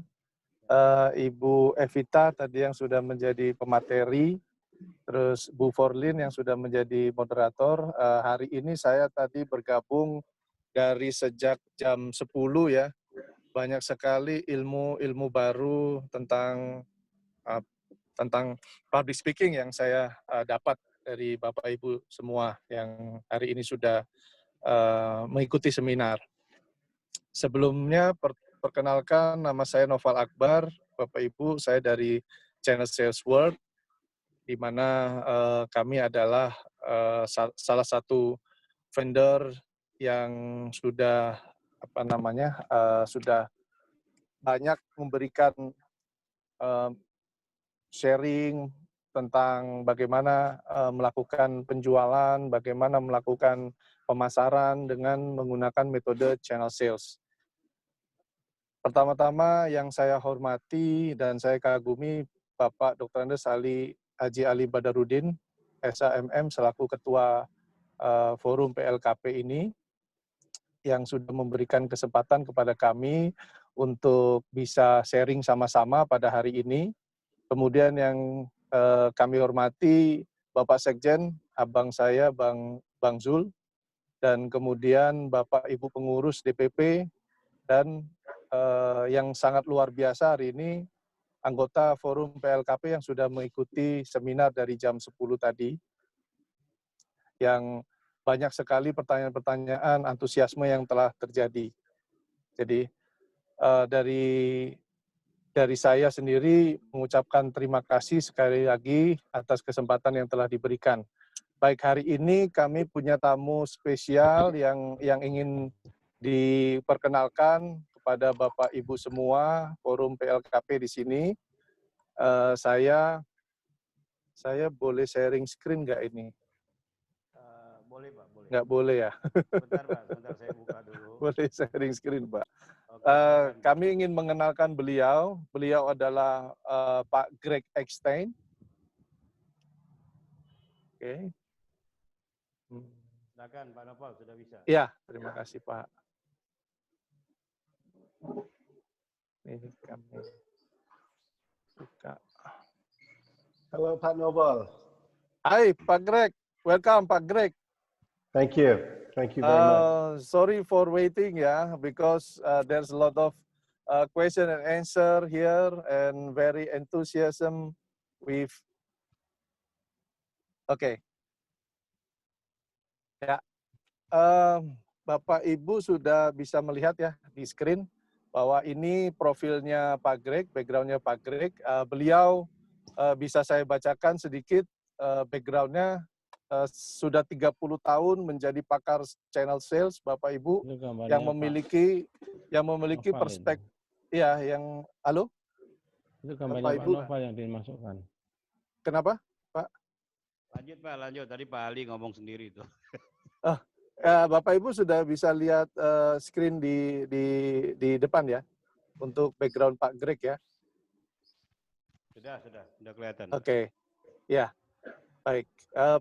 F: Ibu Evita tadi yang sudah menjadi pemateri, terus Bu Forlin yang sudah menjadi moderator. Hari ini saya tadi bergabung dari sejak jam 10 ya. Banyak sekali ilmu baru tentang public speaking yang saya dapat dari Bapak Ibu semua yang hari ini sudah mengikuti seminar. Sebelumnya perkenalkan, nama saya Noval Akbar, Bapak Ibu, saya dari Channel Sales World, di mana kami adalah salah satu vendor yang sudah sudah banyak memberikan sharing tentang bagaimana melakukan penjualan, bagaimana melakukan pemasaran dengan menggunakan metode channel sales. Pertama-tama yang saya hormati dan saya kagumi Bapak Dr. Andes Haji Ali Badarudin, SHMM selaku Ketua Forum PLKP ini, yang sudah memberikan kesempatan kepada kami untuk bisa sharing sama-sama pada hari ini. Kemudian yang kami hormati Bapak Sekjen, abang saya Bang Zul, dan kemudian Bapak Ibu pengurus DPP, dan yang sangat luar biasa hari ini, anggota Forum PLKP yang sudah mengikuti seminar dari jam 10 tadi, yang banyak sekali pertanyaan-pertanyaan, antusiasme yang telah terjadi. Jadi dari saya sendiri mengucapkan terima kasih sekali lagi atas kesempatan yang telah diberikan. Baik, hari ini kami punya tamu spesial yang ingin diperkenalkan kepada Bapak Ibu semua, Forum PLKP di sini. Saya boleh sharing screen nggak ini?
D: Boleh Pak, boleh.
F: Nggak boleh ya?
D: Bentar Pak, sebentar saya buka dulu.
F: Boleh sharing screen Pak.
D: Oke,
F: Kami ingin mengenalkan beliau. Beliau adalah Pak Greg Eckstein. Oke.
D: silakan Pak Noval, sudah bisa.
F: Ya, terima kasih Pak. Ini kami buka.
G: Hello, Pat Noval.
F: Hai Pak Greg, welcome Pak Greg.
G: Thank you. Thank you very much.
F: Sorry for waiting, because there's a lot of question and answer here and very enthusiasm with. Oke. Ya, Bapak Ibu sudah bisa melihat ya di screen bahwa ini profilnya Pak Greg, backgroundnya Pak Greg. Beliau bisa saya bacakan sedikit backgroundnya. Sudah 30 tahun menjadi pakar channel sales, Bapak Ibu, yang memiliki perspektif, ya, yang halo.
H: Itu gambarnya Pak Noval yang dimasukkan.
F: Kenapa, Pak?
D: Lanjut Pak, lanjut. Tadi Pak Ali ngomong sendiri itu.
F: Bapak Ibu sudah bisa lihat screen di depan ya, untuk background Pak Greg ya.
D: Sudah kelihatan.
F: Oke, ya. Baik,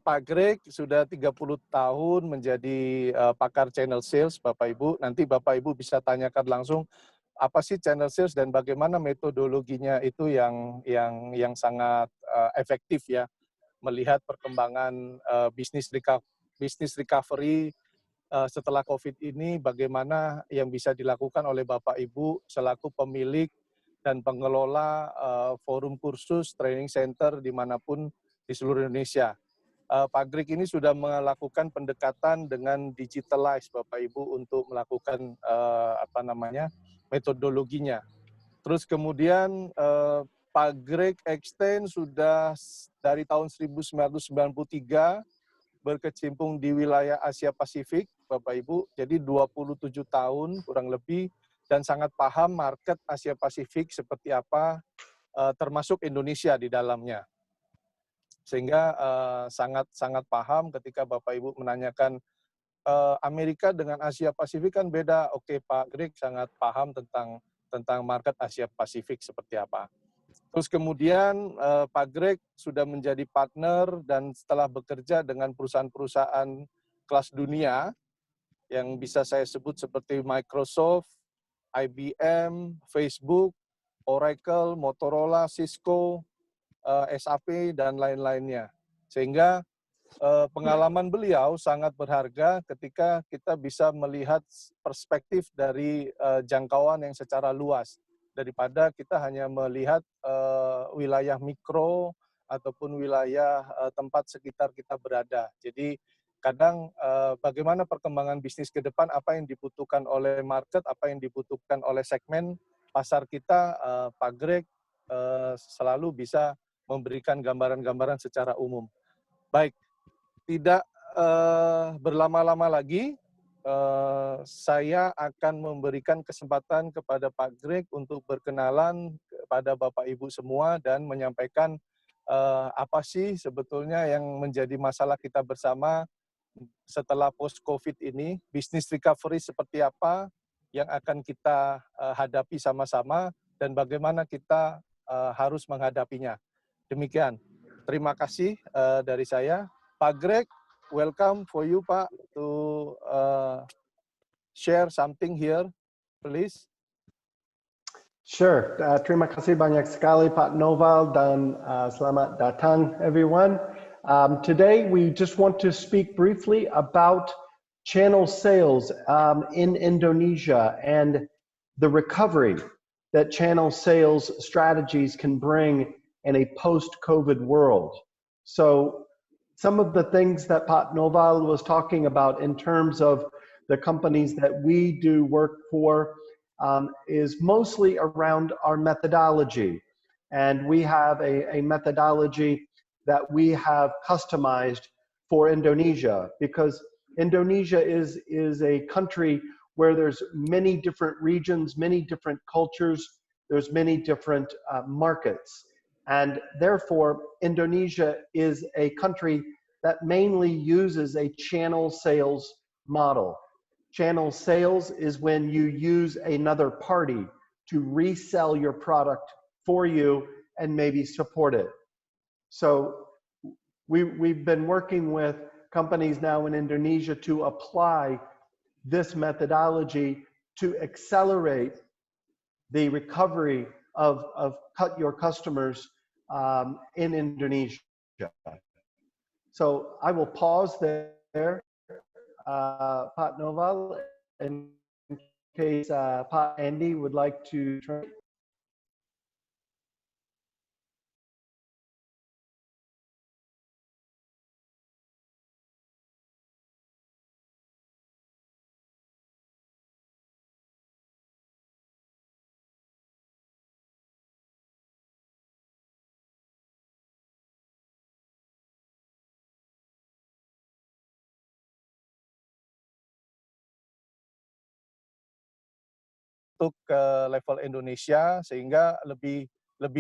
F: Pak Greg sudah 30 tahun menjadi pakar channel sales, Bapak Ibu. Nanti Bapak Ibu bisa tanyakan langsung apa sih channel sales dan bagaimana metodologinya itu yang sangat efektif ya, melihat perkembangan bisnis recovery setelah COVID ini, bagaimana yang bisa dilakukan oleh Bapak Ibu selaku pemilik dan pengelola forum kursus training center dimanapun di seluruh Indonesia. Pak Greg ini sudah melakukan pendekatan dengan digitalize Bapak Ibu untuk melakukan metodologinya. Terus kemudian Pak Greg Extend sudah dari tahun 1993 berkecimpung di wilayah Asia Pasifik, Bapak Ibu. Jadi 27 tahun kurang lebih dan sangat paham market Asia Pasifik seperti apa, termasuk Indonesia di dalamnya. Sehingga sangat paham ketika Bapak Ibu menanyakan Amerika dengan Asia Pasifik kan beda. Oke, Pak Greg sangat paham tentang market Asia Pasifik seperti apa. Terus kemudian Pak Greg sudah menjadi partner dan setelah bekerja dengan perusahaan-perusahaan kelas dunia yang bisa saya sebut seperti Microsoft, IBM, Facebook, Oracle, Motorola, Cisco, SAP, dan lain-lainnya. Sehingga pengalaman beliau sangat berharga ketika kita bisa melihat perspektif dari jangkauan yang secara luas, daripada kita hanya melihat wilayah mikro ataupun wilayah tempat sekitar kita berada. Jadi kadang bagaimana perkembangan bisnis ke depan, apa yang dibutuhkan oleh market, apa yang dibutuhkan oleh segmen pasar kita, Pak Greg selalu bisa memberikan gambaran-gambaran secara umum. Baik, tidak berlama-lama lagi, saya akan memberikan kesempatan kepada Pak Greg untuk berkenalan kepada Bapak Ibu semua dan menyampaikan apa sih sebetulnya yang menjadi masalah kita bersama setelah post-COVID ini, bisnis recovery seperti apa yang akan kita hadapi sama-sama dan bagaimana kita harus menghadapinya. Demikian. Terima kasih dari saya. Pak Greg, welcome for you, Pak, to share something here, please.
G: Sure. Terima kasih banyak sekali, Pak Noval, dan selamat datang, everyone. Today, we just want to speak briefly about channel sales in Indonesia and the recovery that channel sales strategies can bring in a post-COVID world. So some of the things that Pat Noval was talking about in terms of the companies that we do work for is mostly around our methodology. And we have a methodology that we have customized for Indonesia, because Indonesia is a country where there's many different regions, many different cultures, there's many different markets. And therefore, Indonesia is a country that mainly uses a channel sales model. Channel sales is when you use another party to resell your product for you and maybe support it. So we've been working with companies now in Indonesia to apply this methodology to accelerate the recovery of cut your customers in Indonesia. So I will pause there, Pat Noval, in case Pat Andy would like to try.
F: Untuk ke level Indonesia sehingga lebih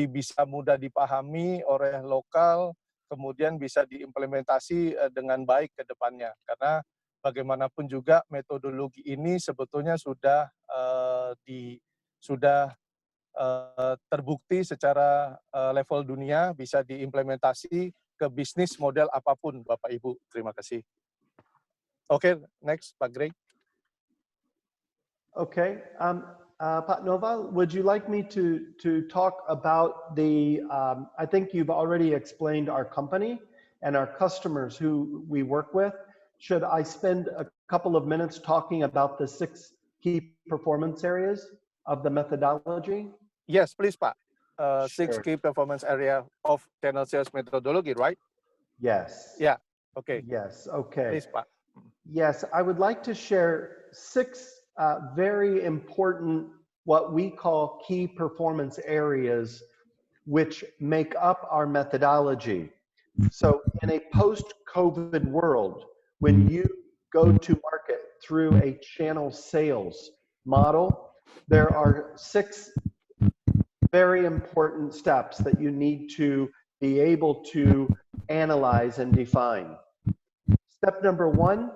F: bisa mudah dipahami oleh lokal, kemudian bisa diimplementasi dengan baik ke depannya. Karena bagaimanapun juga metodologi ini sebetulnya sudah terbukti secara level dunia bisa diimplementasi ke bisnis model apapun, Bapak Ibu. Terima kasih. Oke, next, Pak Greg.
G: Okay. Pat Noval, would you like me to talk about the, I think you've already explained our company and our customers who we work with, should I spend a couple of minutes talking about the 6 key performance areas of the methodology?
F: Yes, please, Pak. 6
G: Sure.
F: key performance area of channel sales methodology, right?
G: Yes.
F: Yeah. Okay.
G: Yes. Okay.
F: Please, Pak.
G: Yes, I would like to share 6 very important, what we call key performance areas, which make up our methodology. So in a post-COVID world, when you go to market through a channel sales model, there are 6 very important steps that you need to be able to analyze and define. Step number 1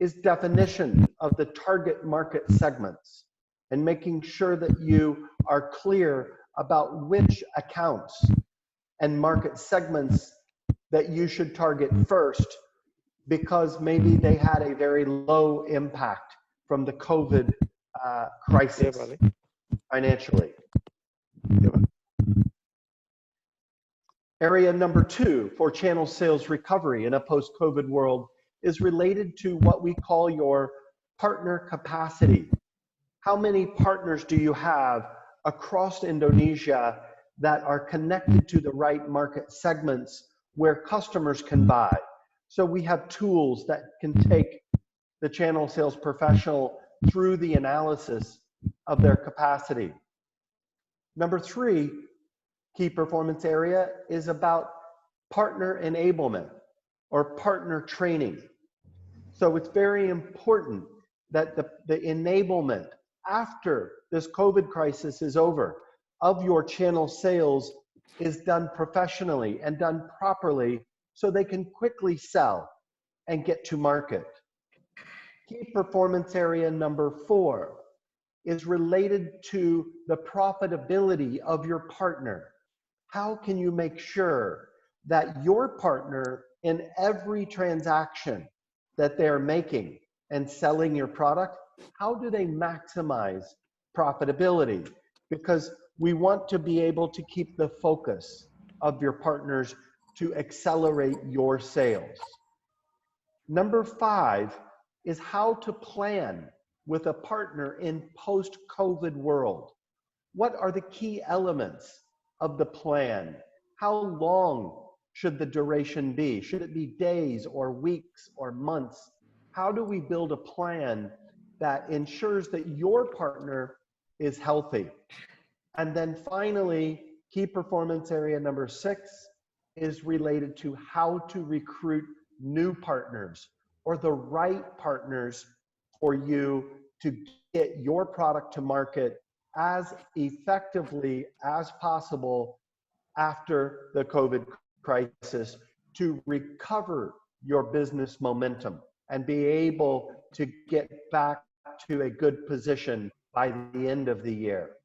G: is definition of the target market segments and making sure that you are clear about which accounts and market segments that you should target first, because maybe they had a very low impact from the COVID crisis financially. Area number 2 for channel sales recovery in a post-COVID world is related to what we call your partner capacity. How many partners do you have across Indonesia that are connected to the right market segments where customers can buy? So we have tools that can take the channel sales professional through the analysis of their capacity. Number 3 key performance area is about partner enablement or partner training. So it's very important that the enablement after this COVID crisis is over of your channel sales is done professionally and done properly so they can quickly sell and get to market. Key performance area number 4 is related to the profitability of your partner. How can you make sure that your partner in every transaction that they're making and selling your product, how do they maximize profitability? Because we want to be able to keep the focus of your partners to accelerate your sales. Number 5 is how to plan with a partner in post-COVID world. What are the key elements of the plan? How long should the duration be? Should it be days or weeks or months? How do we build a plan that ensures that your partner is healthy? And then finally, key performance area number 6 is related to how to recruit new partners or the right partners for you to get your product to market as effectively as possible after the COVID crisis to recover your business momentum and be able to get back to a good position by the end of the year.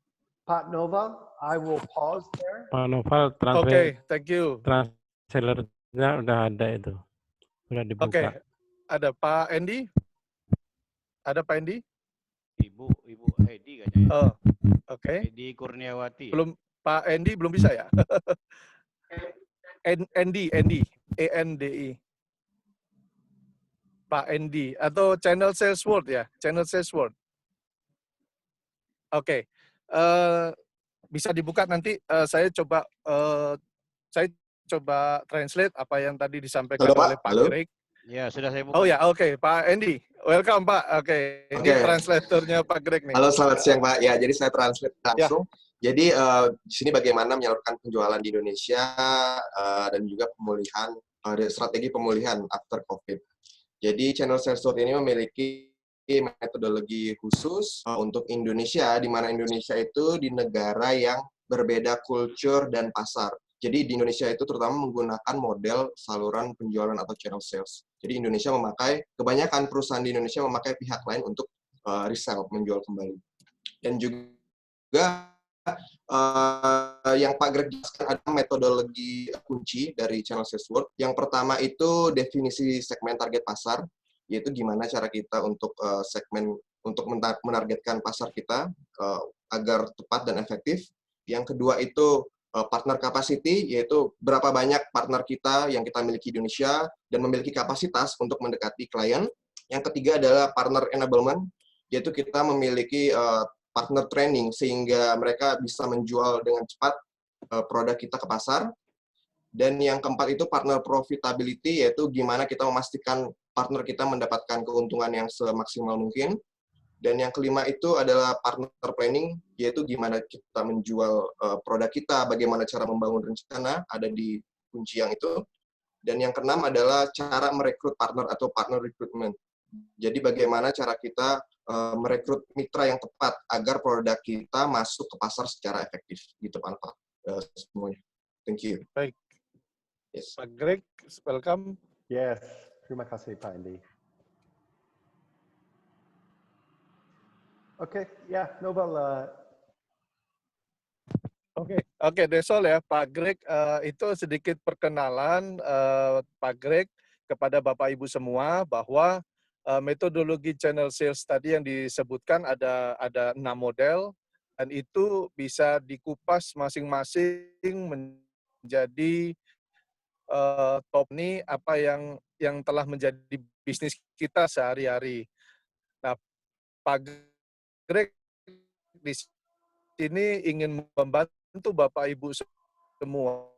G: Pak Nova, I will pause there.
H: Pak Noval,
F: Okay, thank you.
H: translatornya udah ada itu. Udah dibuka.
F: Okay, ada Pak Andy? Ada Pak Andy?
D: Ibu Hedi kayaknya.
F: Oh, oke. Okay.
D: Hedi Kurniawati.
F: Belum, Pak Andy belum bisa ya? Andy, A-N-D-I. Pak Andy, atau Channel Sales World ya? Channel Sales World. Oke, bisa dibuka nanti. Saya coba translate apa yang tadi disampaikan oleh Pak Greg.
D: Ya, sudah saya buka.
F: Oh ya, oke. Pak Andy, welcome Pak. Oke. Ini translatornya Pak Greg nih.
I: Halo, selamat siang Pak. Ya, jadi saya translate langsung. Ya. Jadi di sini bagaimana menyalurkan penjualan di Indonesia dan juga pemulihan, strategi pemulihan after COVID. Jadi Channel Sales World ini memiliki metodologi khusus untuk Indonesia, di mana Indonesia itu di negara yang berbeda kultur dan pasar. Jadi di Indonesia itu terutama menggunakan model saluran penjualan atau channel sales. Jadi Indonesia kebanyakan perusahaan di Indonesia memakai pihak lain untuk resell, menjual kembali. Dan juga yang Pak Greg jelaskan ada metodologi kunci dari Channel Sales World. Yang pertama itu definisi segmen target pasar, yaitu gimana cara kita untuk menargetkan pasar kita agar tepat dan efektif. Yang kedua itu partner capacity, yaitu berapa banyak partner kita yang kita miliki di Indonesia dan memiliki kapasitas untuk mendekati klien. Yang ketiga adalah partner enablement, yaitu kita memiliki partner training sehingga mereka bisa menjual dengan cepat produk kita ke pasar. Dan yang keempat itu partner profitability, yaitu gimana kita memastikan partner kita mendapatkan keuntungan yang semaksimal mungkin. Dan yang kelima itu adalah partner planning, yaitu gimana kita menjual produk kita, bagaimana cara membangun rencana, ada di kunci yang itu. Dan yang keenam adalah cara merekrut partner atau partner recruitment. Jadi bagaimana cara kita merekrut mitra yang tepat agar produk kita masuk ke pasar secara efektif. Gitu Pak semuanya. Thank you.
F: Baik.
I: Yes.
F: Pak Greg, welcome.
G: Yes, terima kasih Pak Andi. Oke, ya, Novel.
F: Oke, Desol ya, Pak Greg, itu sedikit perkenalan Pak Greg kepada Bapak Ibu semua bahwa metodologi channel sales tadi yang disebutkan ada 6 model dan itu bisa dikupas masing-masing menjadi top nih apa yang telah menjadi bisnis kita sehari-hari. Nah, Pak Greg di sini ingin membantu Bapak Ibu semua